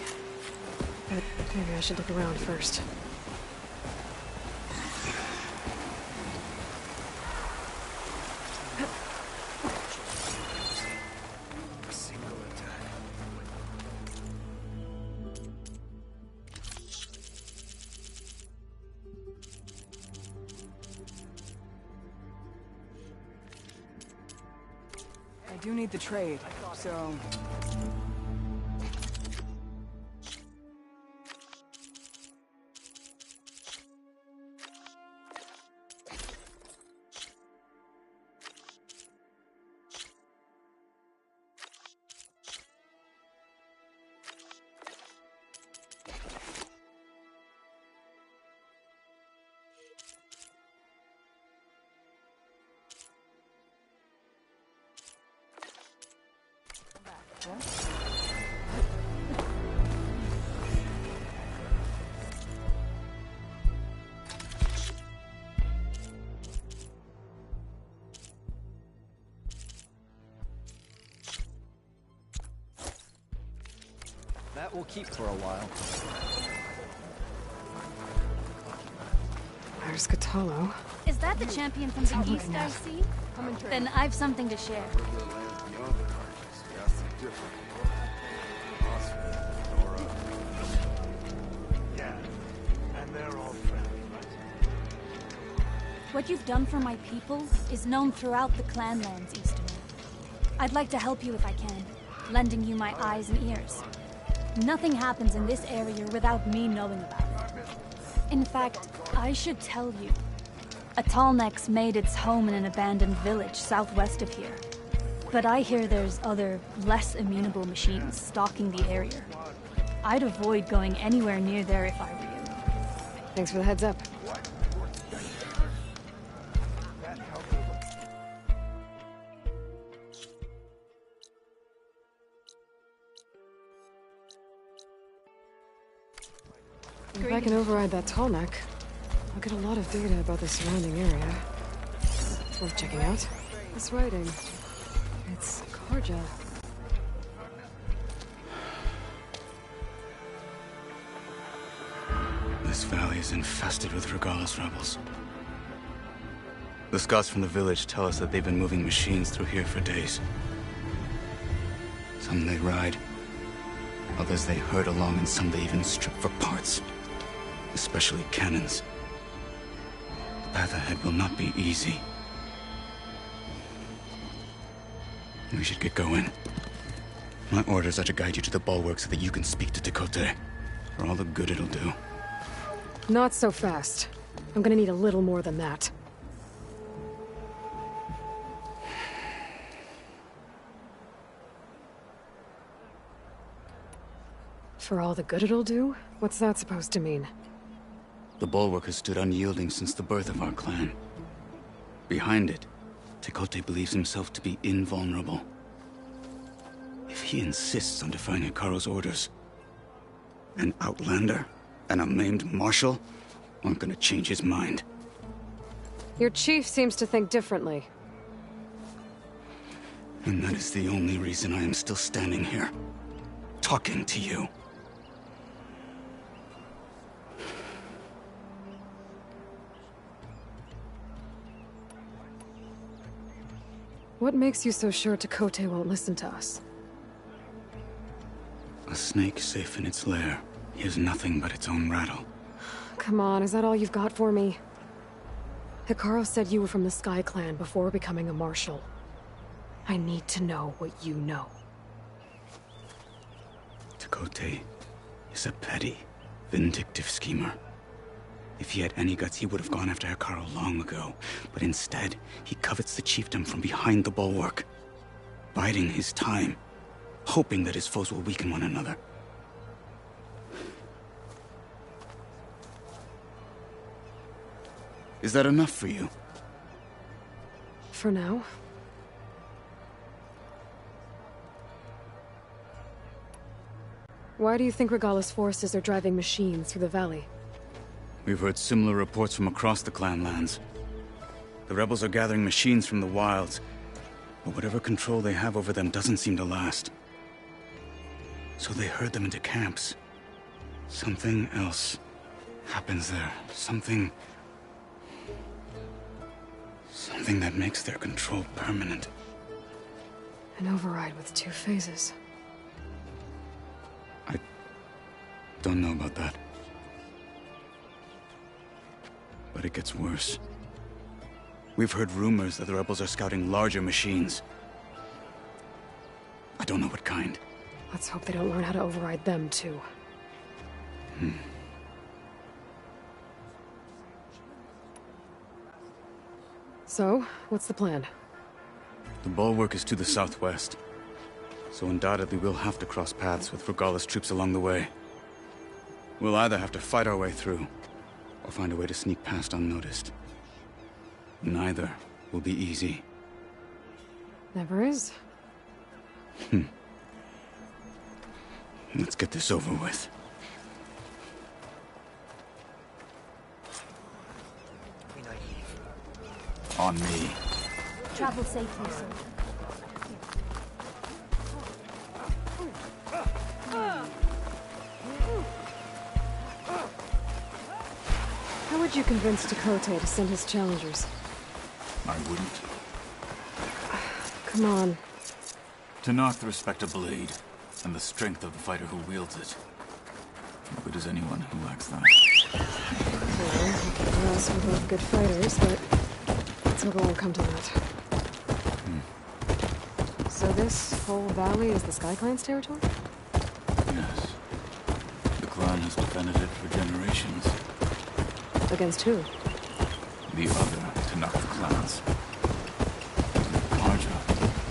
But maybe I should look around first. I do need the trade, so... That will keep for a while. There's Kotallo. Is that the champion from the east I see? Then I've something to share. Yeah, and they're all friendly, right? What you've done for my people is known throughout the Clanlands, Easterner. I'd like to help you if I can, lending you my eyes and ears. Nothing happens in this area without me knowing about it. In fact, I should tell you. A Tallneck's made its home in an abandoned village southwest of here. But I hear there's other, less amenable machines stalking the area. I'd avoid going anywhere near there if I were you. Thanks for the heads up. If I can override that Tallneck, I'll get a lot of data about the surrounding area. Worth checking out. This writing. It's Carja. This valley is infested with Regalla's rebels. The scouts from the village tell us that they've been moving machines through here for days. Some they ride, others they herd along, and some they even strip for parts. Especially cannons. The path ahead will not be easy. We should get going. My orders are to guide you to the bulwark so that you can speak to Tekotteh. For all the good it'll do. Not so fast. I'm gonna need a little more than that. For all the good it'll do? What's that supposed to mean? The bulwark has stood unyielding since the birth of our clan. Behind it, Tekotteh believes himself to be invulnerable. If he insists on defying Hekarro's orders, an outlander and a maimed marshal aren't gonna change his mind. Your chief seems to think differently. And that is the only reason I am still standing here, talking to you. What makes you so sure Tekotteh won't listen to us? A snake safe in its lair hears nothing but its own rattle. Come on, is that all you've got for me? Hekarro said you were from the Sky Clan before becoming a marshal. I need to know what you know. Tekotteh is a petty, vindictive schemer. If he had any guts, he would have gone after Hekarro long ago. But instead, he covets the chiefdom from behind the bulwark, biding his time, hoping that his foes will weaken one another. Is that enough for you? For now. Why do you think Regalla's forces are driving machines through the valley? We've heard similar reports from across the Clanlands. The rebels are gathering machines from the wilds, but whatever control they have over them doesn't seem to last. So they herd them into camps, Something else happens there. Something that makes their control permanent. An override with 2 phases. I don't know about that. But it gets worse. We've heard rumors that the rebels are scouting larger machines. I don't know what kind. Let's hope they don't learn how to override them, too. So, what's the plan? The bulwark is to the southwest, so undoubtedly we'll have to cross paths with Regalla's troops along the way. We'll either have to fight our way through, or find a way to sneak past unnoticed. Neither will be easy. Never is. Let's get this over with. On me. Travel safely, sir. How would you convince Tekotteh to send his challengers? I wouldn't. Come on. Tenakth respect a blade, and the strength of the fighter who wields it. How good is anyone who lacks that? Well, us we're both good fighters, but let's hope it won't come to that. So this whole valley is the Sky Clan's territory? Yes. The clan has defended it for generations. Against who? The other Tenakth clans. Karja.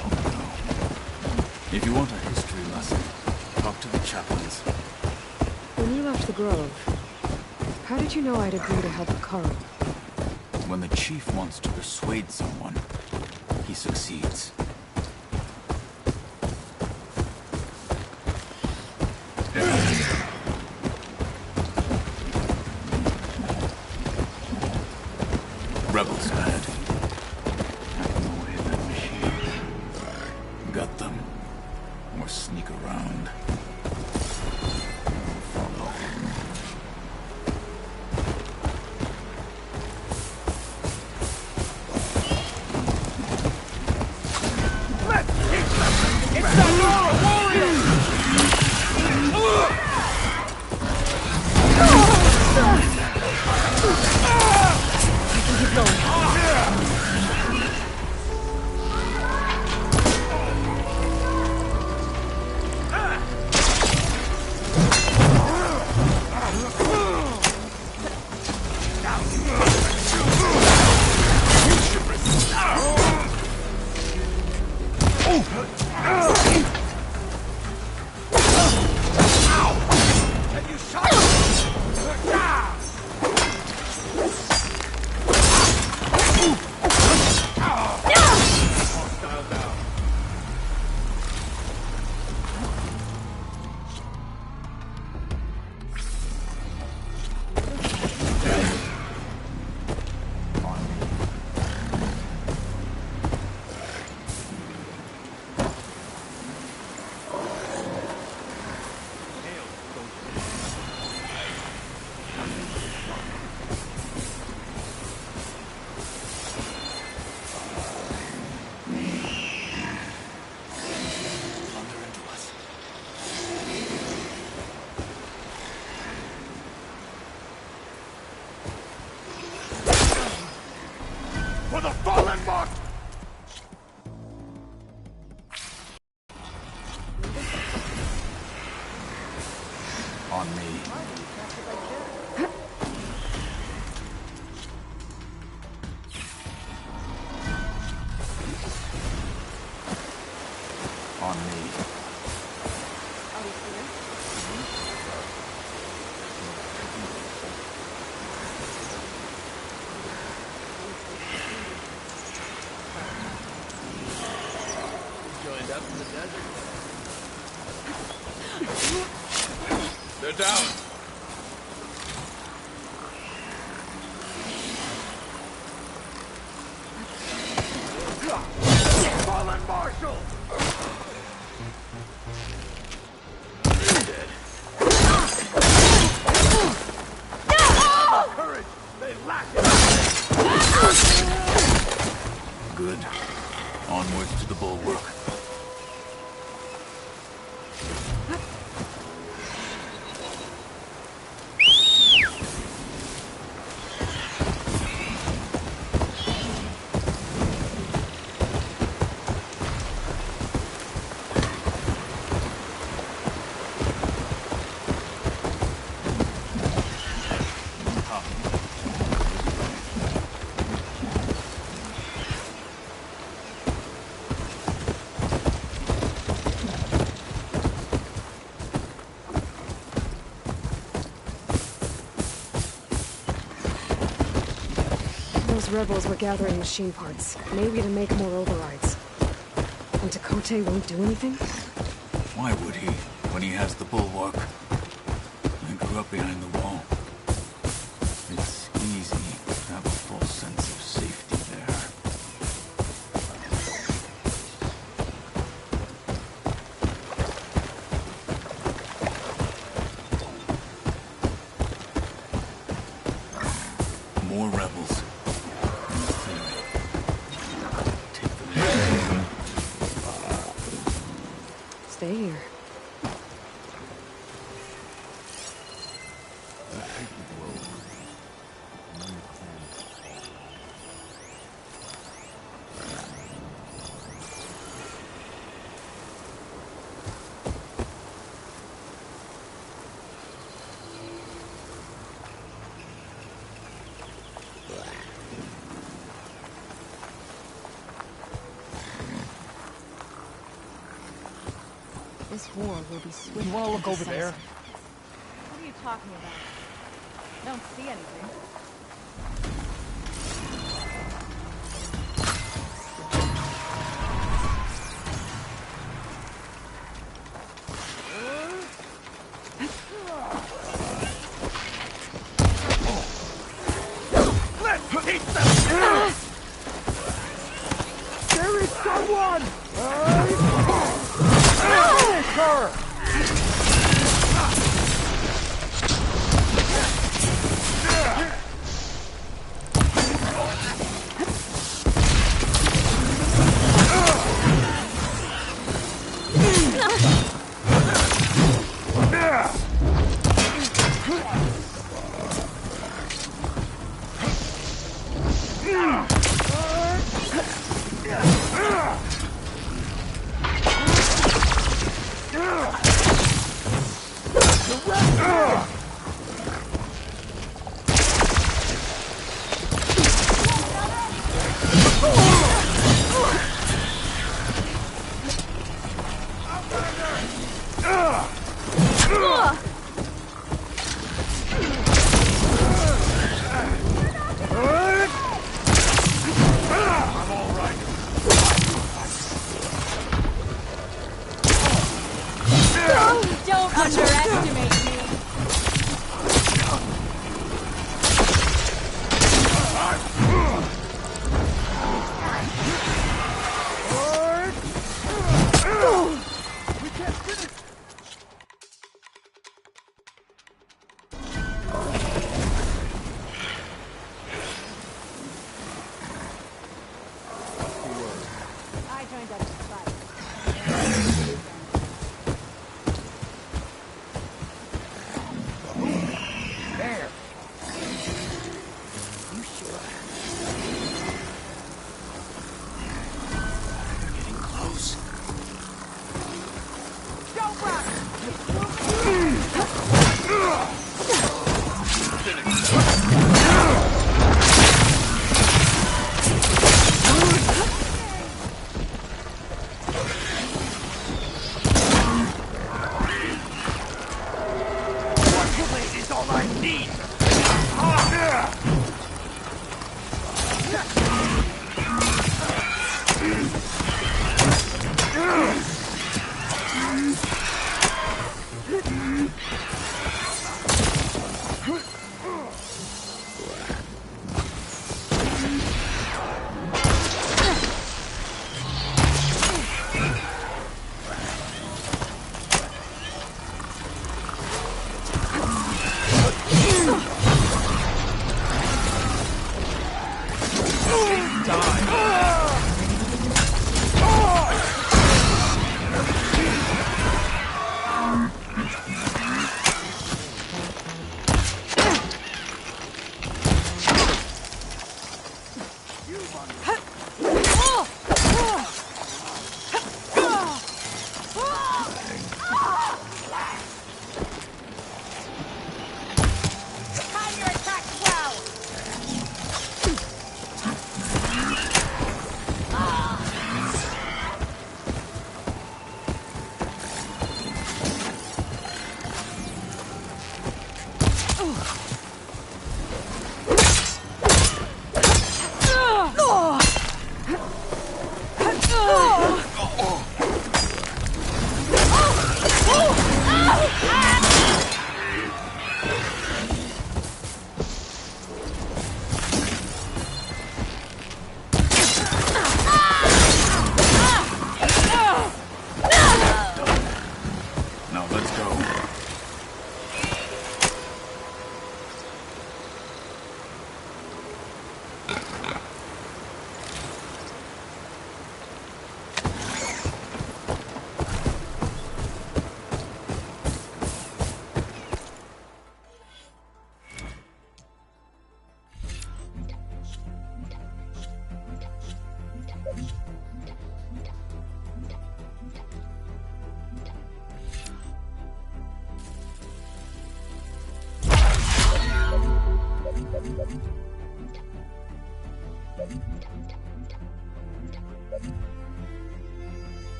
Oh no. If you want a history lesson, talk to the chaplains. When you left the Grove, how did you know I'd agree to help Karl? When the chief wants to persuade someone, he succeeds. Rebels ahead. Hack them away that machine. Gut them. Or sneak around. Follow. It's that warrior! Keep going. For the fallen mark! On me. On me. Joined up in the desert. They're down. Fallen Marshal! Dead. They lack it! Good. Onwards to the bulwark. Those rebels were gathering machine parts, maybe to make more overrides. And Tekotteh won't do anything? Why would he, when he has the bulwark? I grew up behind the wall. It's easy to have a false sense of safety there. More rebels. Stay here. This war will be swift. You want to look and over there? decisive. What are you talking about? I don't see anything. Let's keep them! There is someone! Finish her! Don't underestimate me. I joined up to fight. There! You sure? Getting close. Don't run!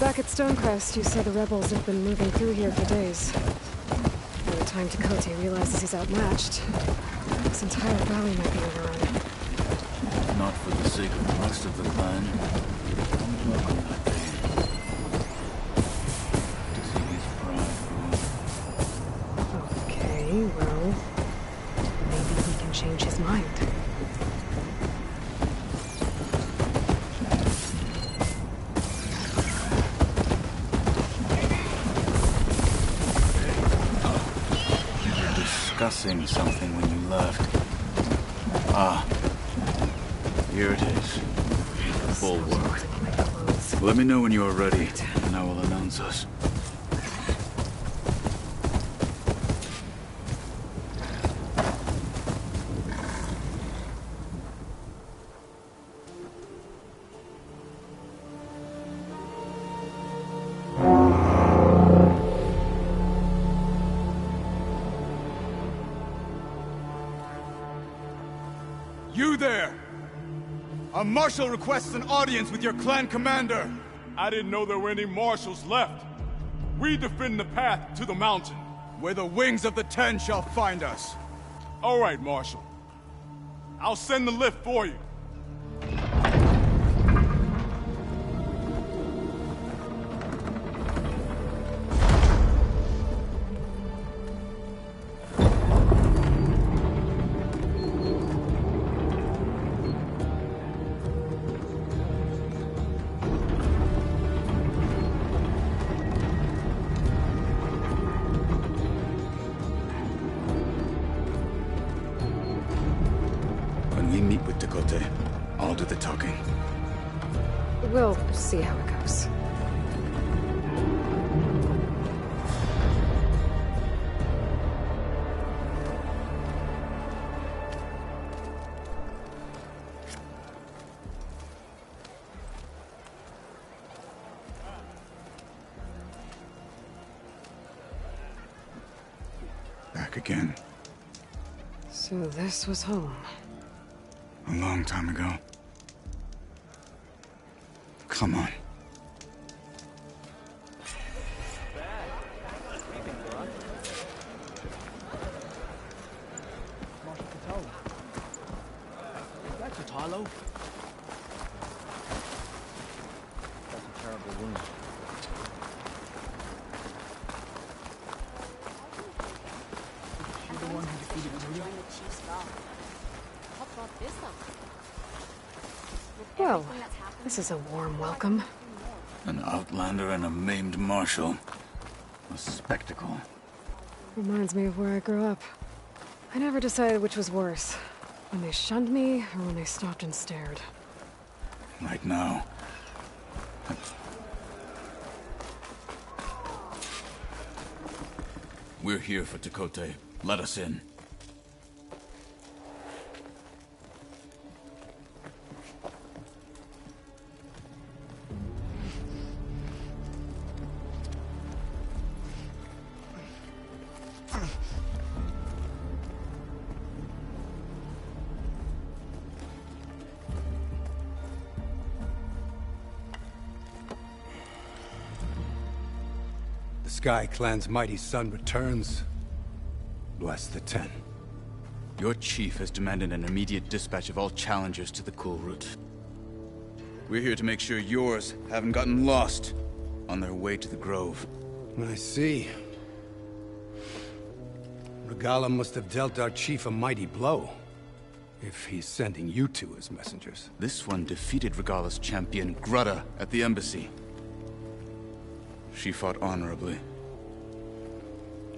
Back at Stonecrest, you said the rebels have been moving through here for days. By the time Tekotteh realizes he's outmatched, this entire valley might be overrun. Not for the sake of the rest of the clan. I'm welcome that day. To see his pride grow. Okay, well, maybe he can change his mind. Discussing something when you left. Ah, here it is. The bulwark. Let me know when you are ready, and I will announce us. You there! A marshal requests an audience with your clan commander. I didn't know there were any marshals left. We defend the path to the mountain. Where the wings of the Ten shall find us. All right, Marshal. I'll send the lift for you. Meet with Tekotteh. I'll do the talking. We'll see how it goes. Back again. So this was home. A long time ago. Come on. Is that Kotallo? That's a terrible wound. Is she the one who defeated Gruda? Well, this is a warm welcome. An outlander and a maimed marshal. A spectacle. Reminds me of where I grew up. I never decided which was worse. When they shunned me, or when they stopped and stared. Right now. We're here for Tekotteh. Let us in. Sky Clan's mighty son returns. Bless the Ten. Your chief has demanded an immediate dispatch of all challengers to the Kulrut. We're here to make sure yours haven't gotten lost on their way to the Grove. I see. Regalla must have dealt our chief a mighty blow, if he's sending you two as messengers. This one defeated Regalla's champion, Gruda, at the embassy. She fought honorably.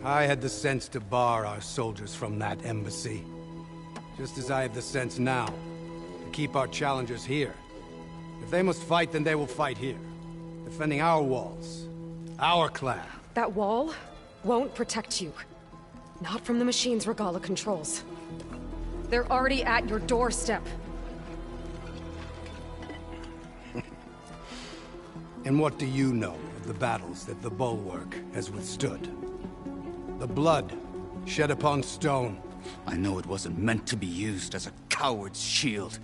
I had the sense to bar our soldiers from that embassy. Just as I have the sense now to keep our challengers here. If they must fight, then they will fight here. Defending our walls. Our clan. That wall won't protect you. Not from the machines Regalla controls. They're already at your doorstep. And what do you know of the battles that the Bulwark has withstood? The blood shed upon stone. I know it wasn't meant to be used as a coward's shield.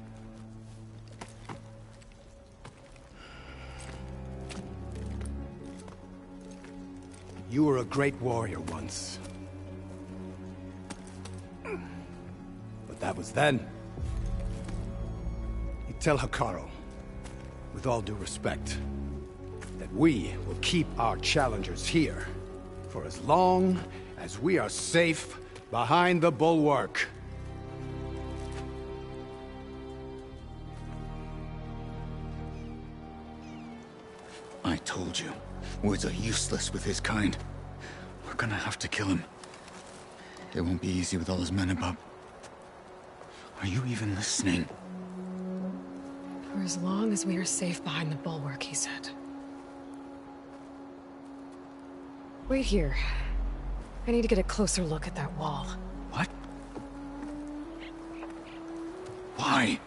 You were a great warrior once. But that was then. You tell Hekarro, with all due respect, that we will keep our challengers here for as long as we are safe behind the Bulwark. I told you, words are useless with his kind. We're gonna have to kill him. It won't be easy with all his men about. Are you even listening? For as long as we are safe behind the Bulwark, he said. Wait here. I need to get a closer look at that wall. What? Why?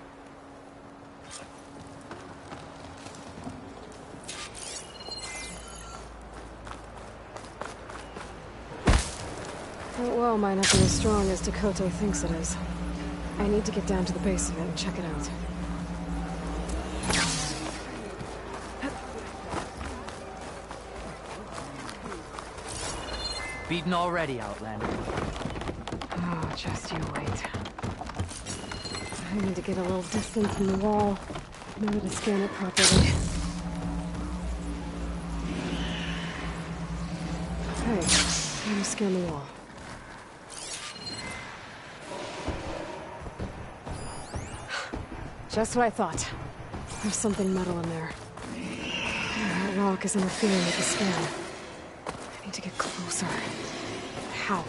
That wall might not be as strong as Tekotteh thinks it is. I need to get down to the base of it and check it out. Beaten already, Outlander. Oh, just you wait. I need to get a little distance from the wall in order to scan it properly. Okay, time to scan the wall. Just what I thought. There's something metal in there. That rock is interfering with the scan. I need to get closer. How?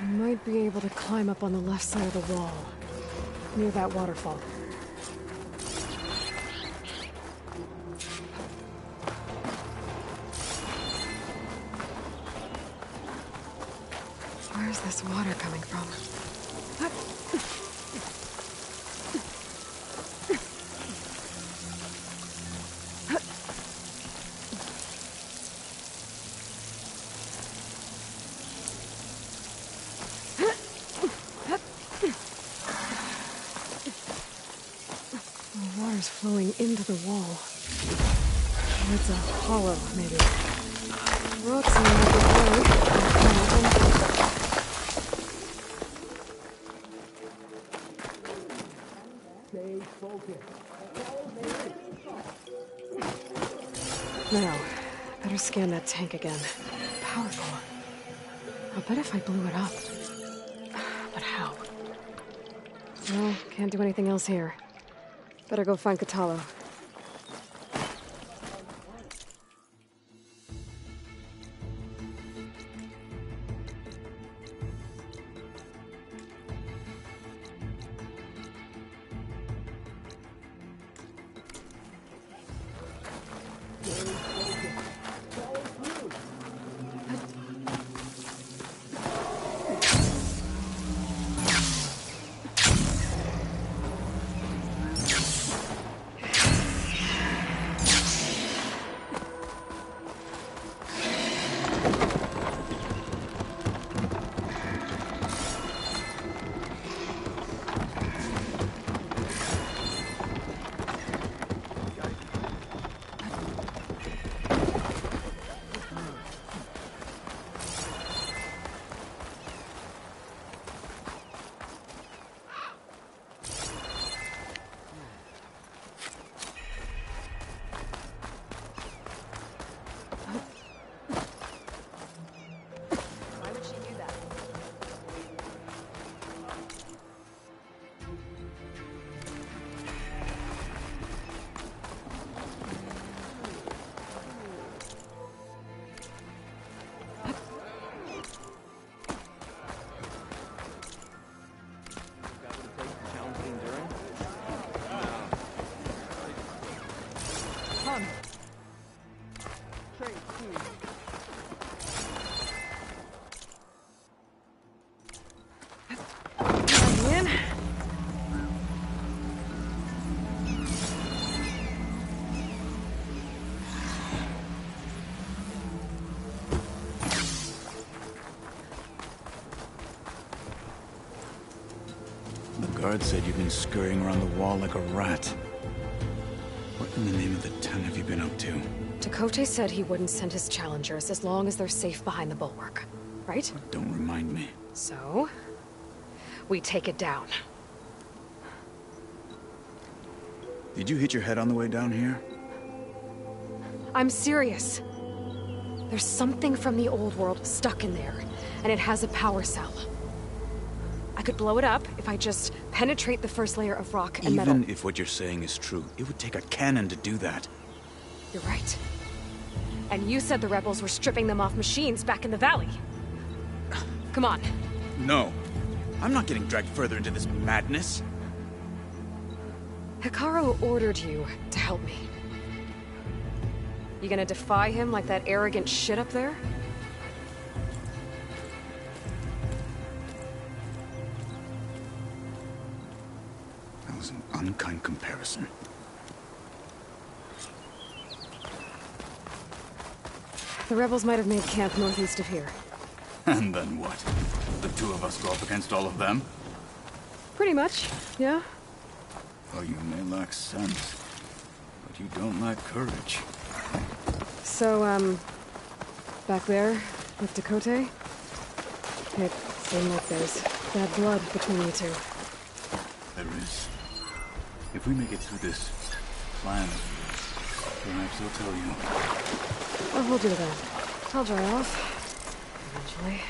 I might be able to climb up on the left side of the wall, near that waterfall. Where's this water coming from? Flowing into the wall. It's a hollow, maybe. Rocks in Stay focused. Now, better scan that tank again. Powerful. I'll bet if I blew it up. But how? Well, can't do anything else here. Better go find Kotallo. guard said you've been scurrying around the wall like a rat. What in the name of the Ten have you been up to? Tekote said he wouldn't send his challengers as long as they're safe behind the bulwark, right? Don't remind me. So, we take it down. Did you hit your head on the way down here? I'm serious. There's something from the old world stuck in there, and it has a power cell. I could blow it up if I just penetrate the first layer of rock and metal. Even if what you're saying is true, it would take a cannon to do that. You're right. And you said the rebels were stripping them off machines back in the valley. Come on. No. I'm not getting dragged further into this madness. Hekarro ordered you to help me. You gonna defy him like that arrogant shit up there? That was an unkind comparison. The rebels might have made camp northeast of here. And then what? The two of us go up against all of them? Pretty much, yeah. Oh, you may lack sense, but you don't lack courage. So, back there, with Tekote? It seemed like there's bad blood between you two. There is. If we make it through this plan, perhaps I'll tell you. I'll hold you to that. I'll dry off. Eventually.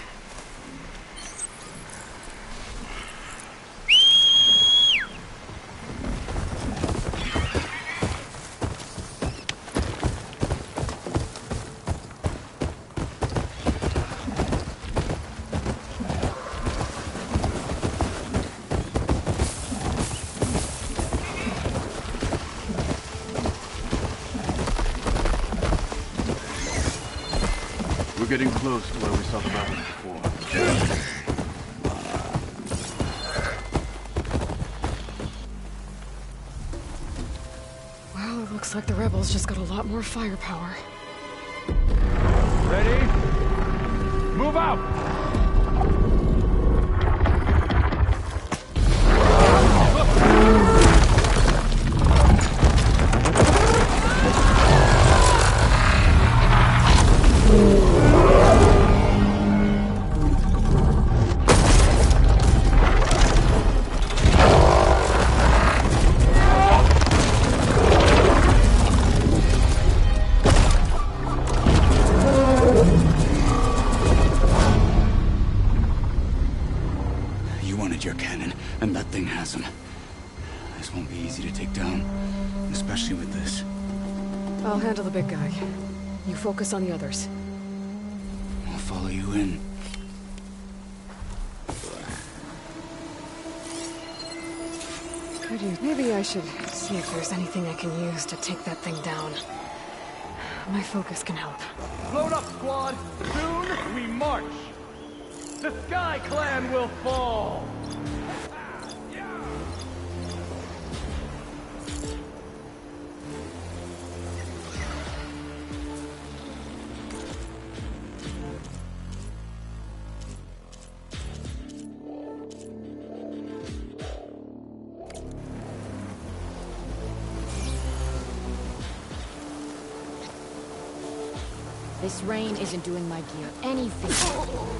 We're getting close to where we saw the rebels before. Well, it looks like the rebels just got a lot more firepower. Ready? Move out! Your cannon, and that thing has him. This won't be easy to take down, especially with this. I'll handle the big guy. You focus on the others. I'll follow you in. Could you? Maybe I should see if there's anything I can use to take that thing down. My focus can help. Load up, squad! Soon we march! The Sky Clan will fall! This rain isn't doing my gear any favor.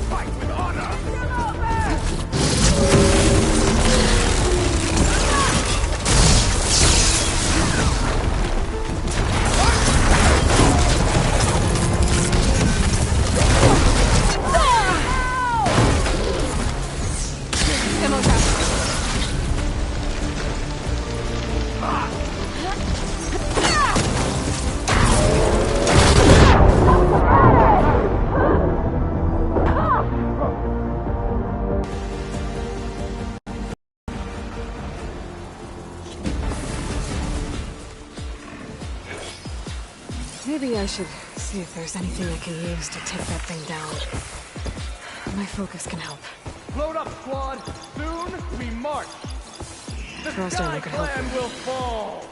Fight with honor! Maybe I should see if there's anything I can use to take that thing down. My focus can help. Load up, squad! Soon we march! The Sky Clan will fall!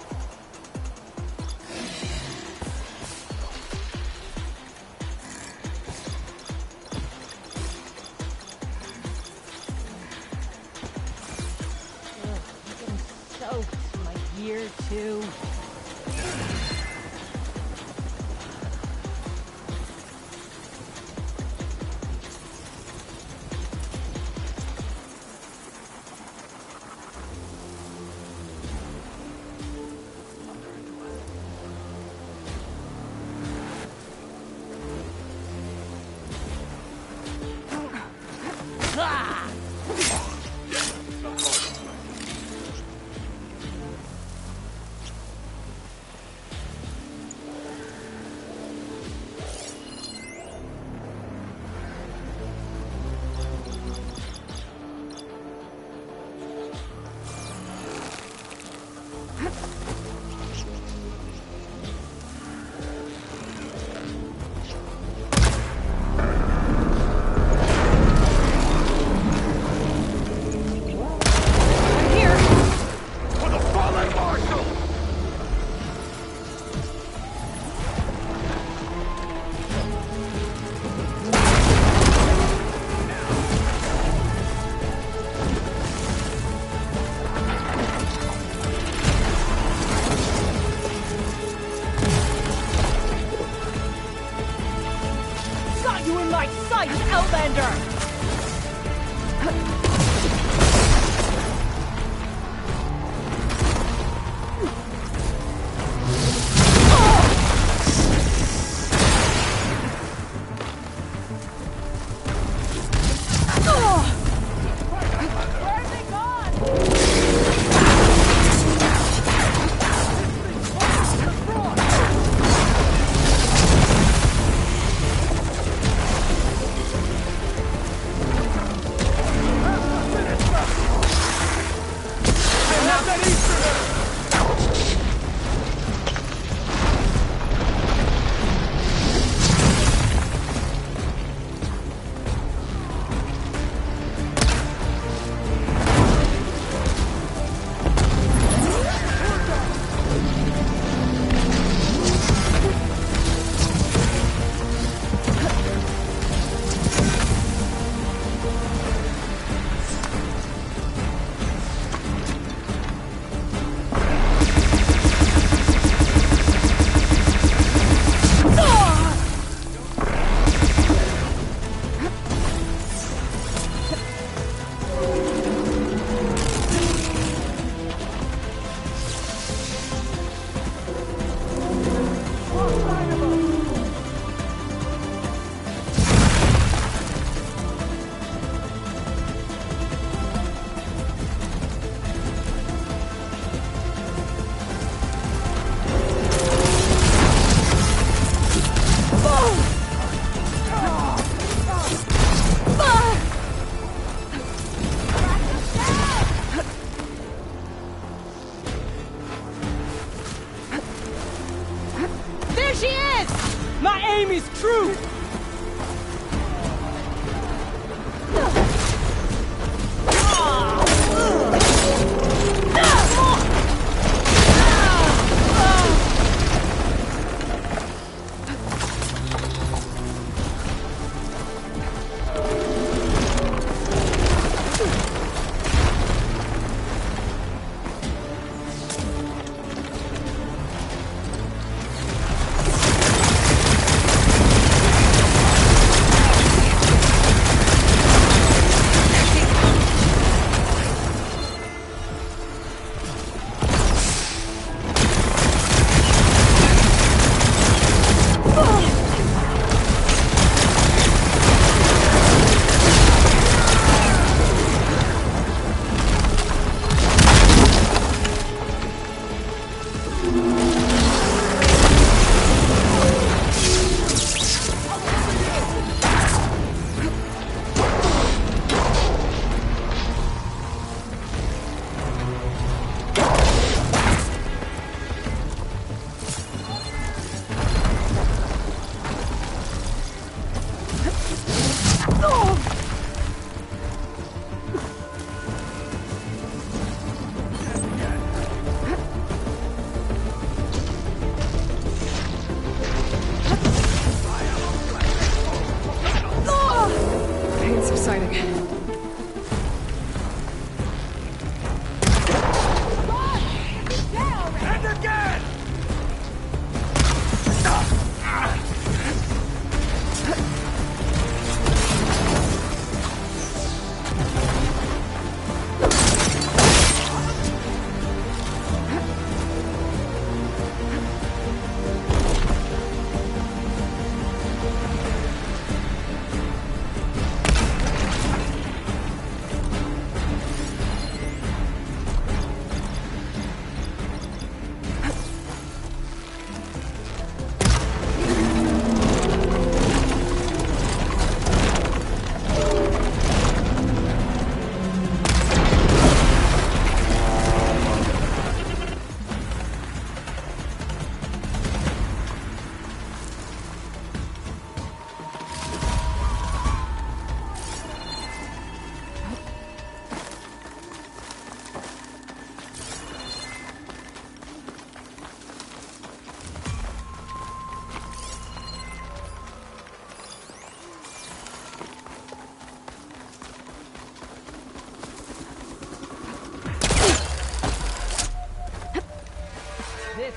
Soaked. My gear, too.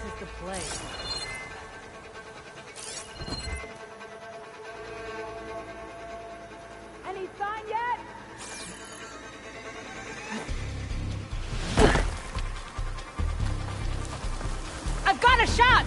take the play. Any sign yet? I've got a shot!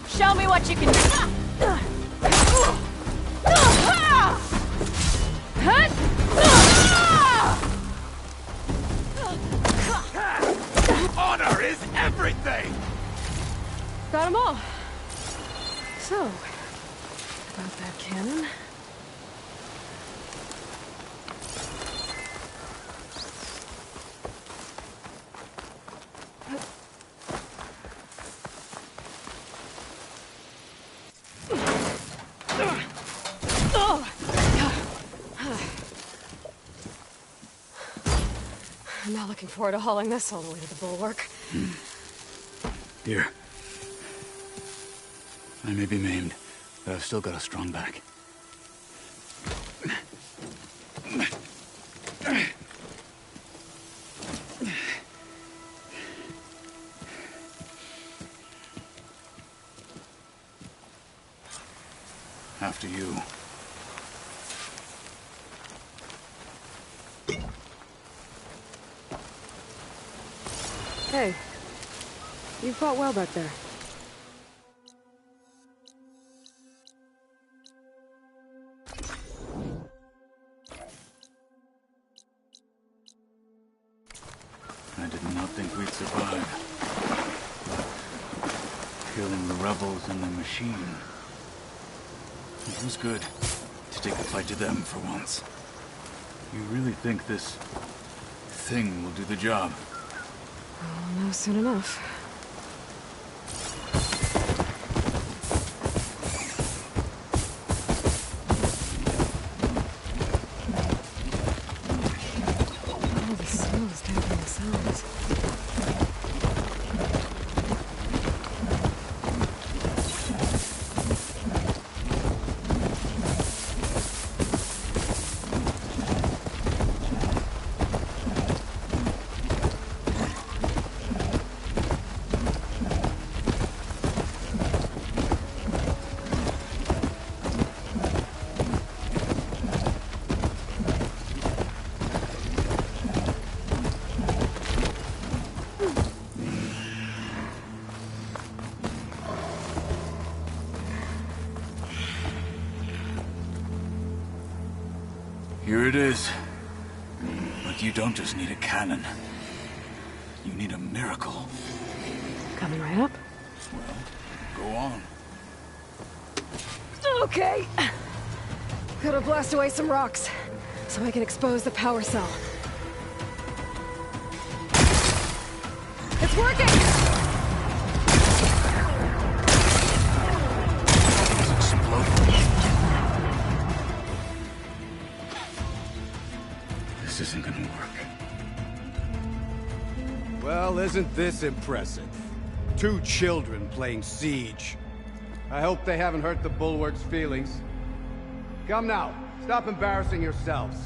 Show me what you can do. Honor is everything! Got them all. So, about that cannon. I'm not looking forward to hauling this all the way to the bulwark. Here. I may be maimed, but I've still got a strong back. After you. Hey, you fought well back there. I did not think we'd survive. Killing the rebels and the machine. It was good to take the fight to them for once. You really think this thing will do the job? I'll know soon enough. Oh, the snow is dampening the sounds. Here it is. But you don't just need a cannon. You need a miracle. Coming right up. Well, go on. Okay. Gotta blast away some rocks, so I can expose the power cell. It's working! This isn't gonna work. Well, isn't this impressive? 2 children playing siege. I hope they haven't hurt the Bulwark's feelings. Come now, stop embarrassing yourselves.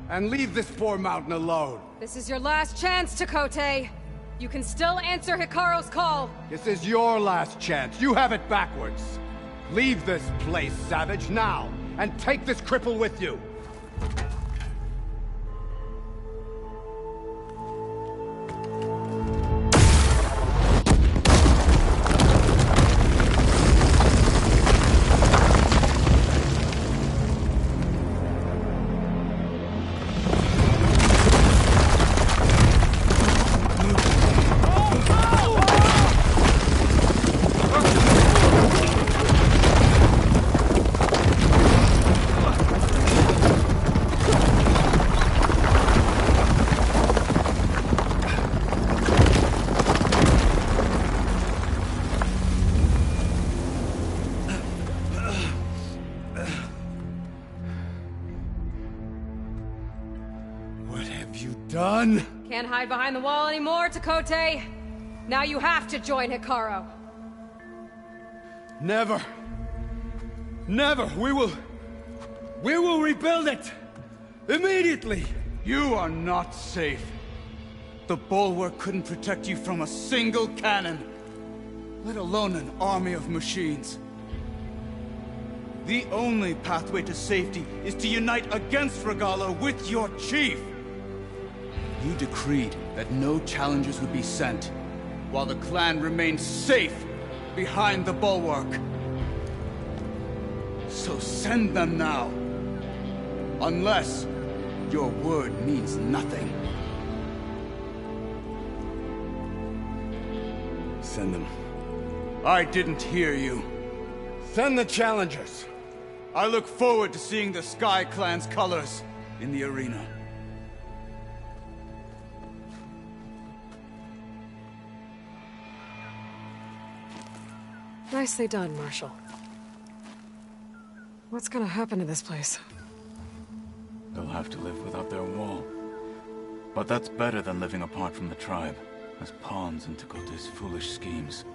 And leave this poor mountain alone. This is your last chance, Chakotay. You can still answer Hikaru's call. This is your last chance. You have it backwards. Leave this place, Savage, now. And take this cripple with you. done? Can't hide behind the wall anymore, Tekote. Now you have to join Hekarro. Never. Never. We will rebuild it. Immediately. You are not safe. The Bulwark couldn't protect you from a single cannon, let alone an army of machines. The only pathway to safety is to unite against Regalla with your chief. You decreed that no challengers would be sent, while the clan remained safe behind the Bulwark. So send them now. Unless your word means nothing. Send them. I didn't hear you. Send the challengers. I look forward to seeing the Sky Clan's colors in the arena. Nicely done, Marshal. What's gonna happen to this place? They'll have to live without their wall. But that's better than living apart from the tribe, as pawns in Tekote's foolish schemes.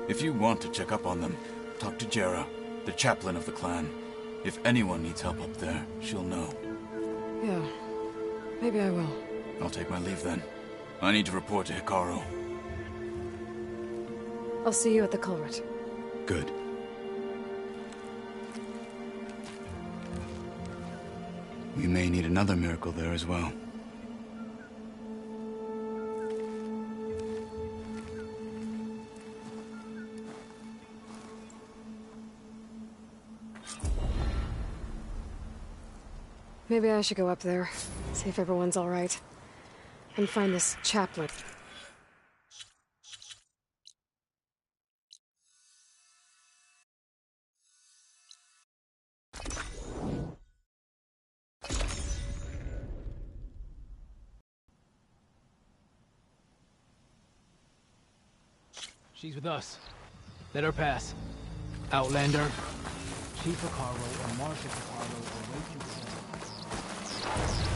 If you want to check up on them, talk to Jera, the chaplain of the clan. If anyone needs help up there, she'll know. Yeah, maybe I will. I'll take my leave then. I need to report to Hekarro. I'll see you at the culvert. Good. We may need another miracle there as well. Maybe I should go up there, see if everyone's all right, and find this chaplain. She's with us. Let her pass. Outlander. Chief Hekarro or Marshal Hekarro await your call.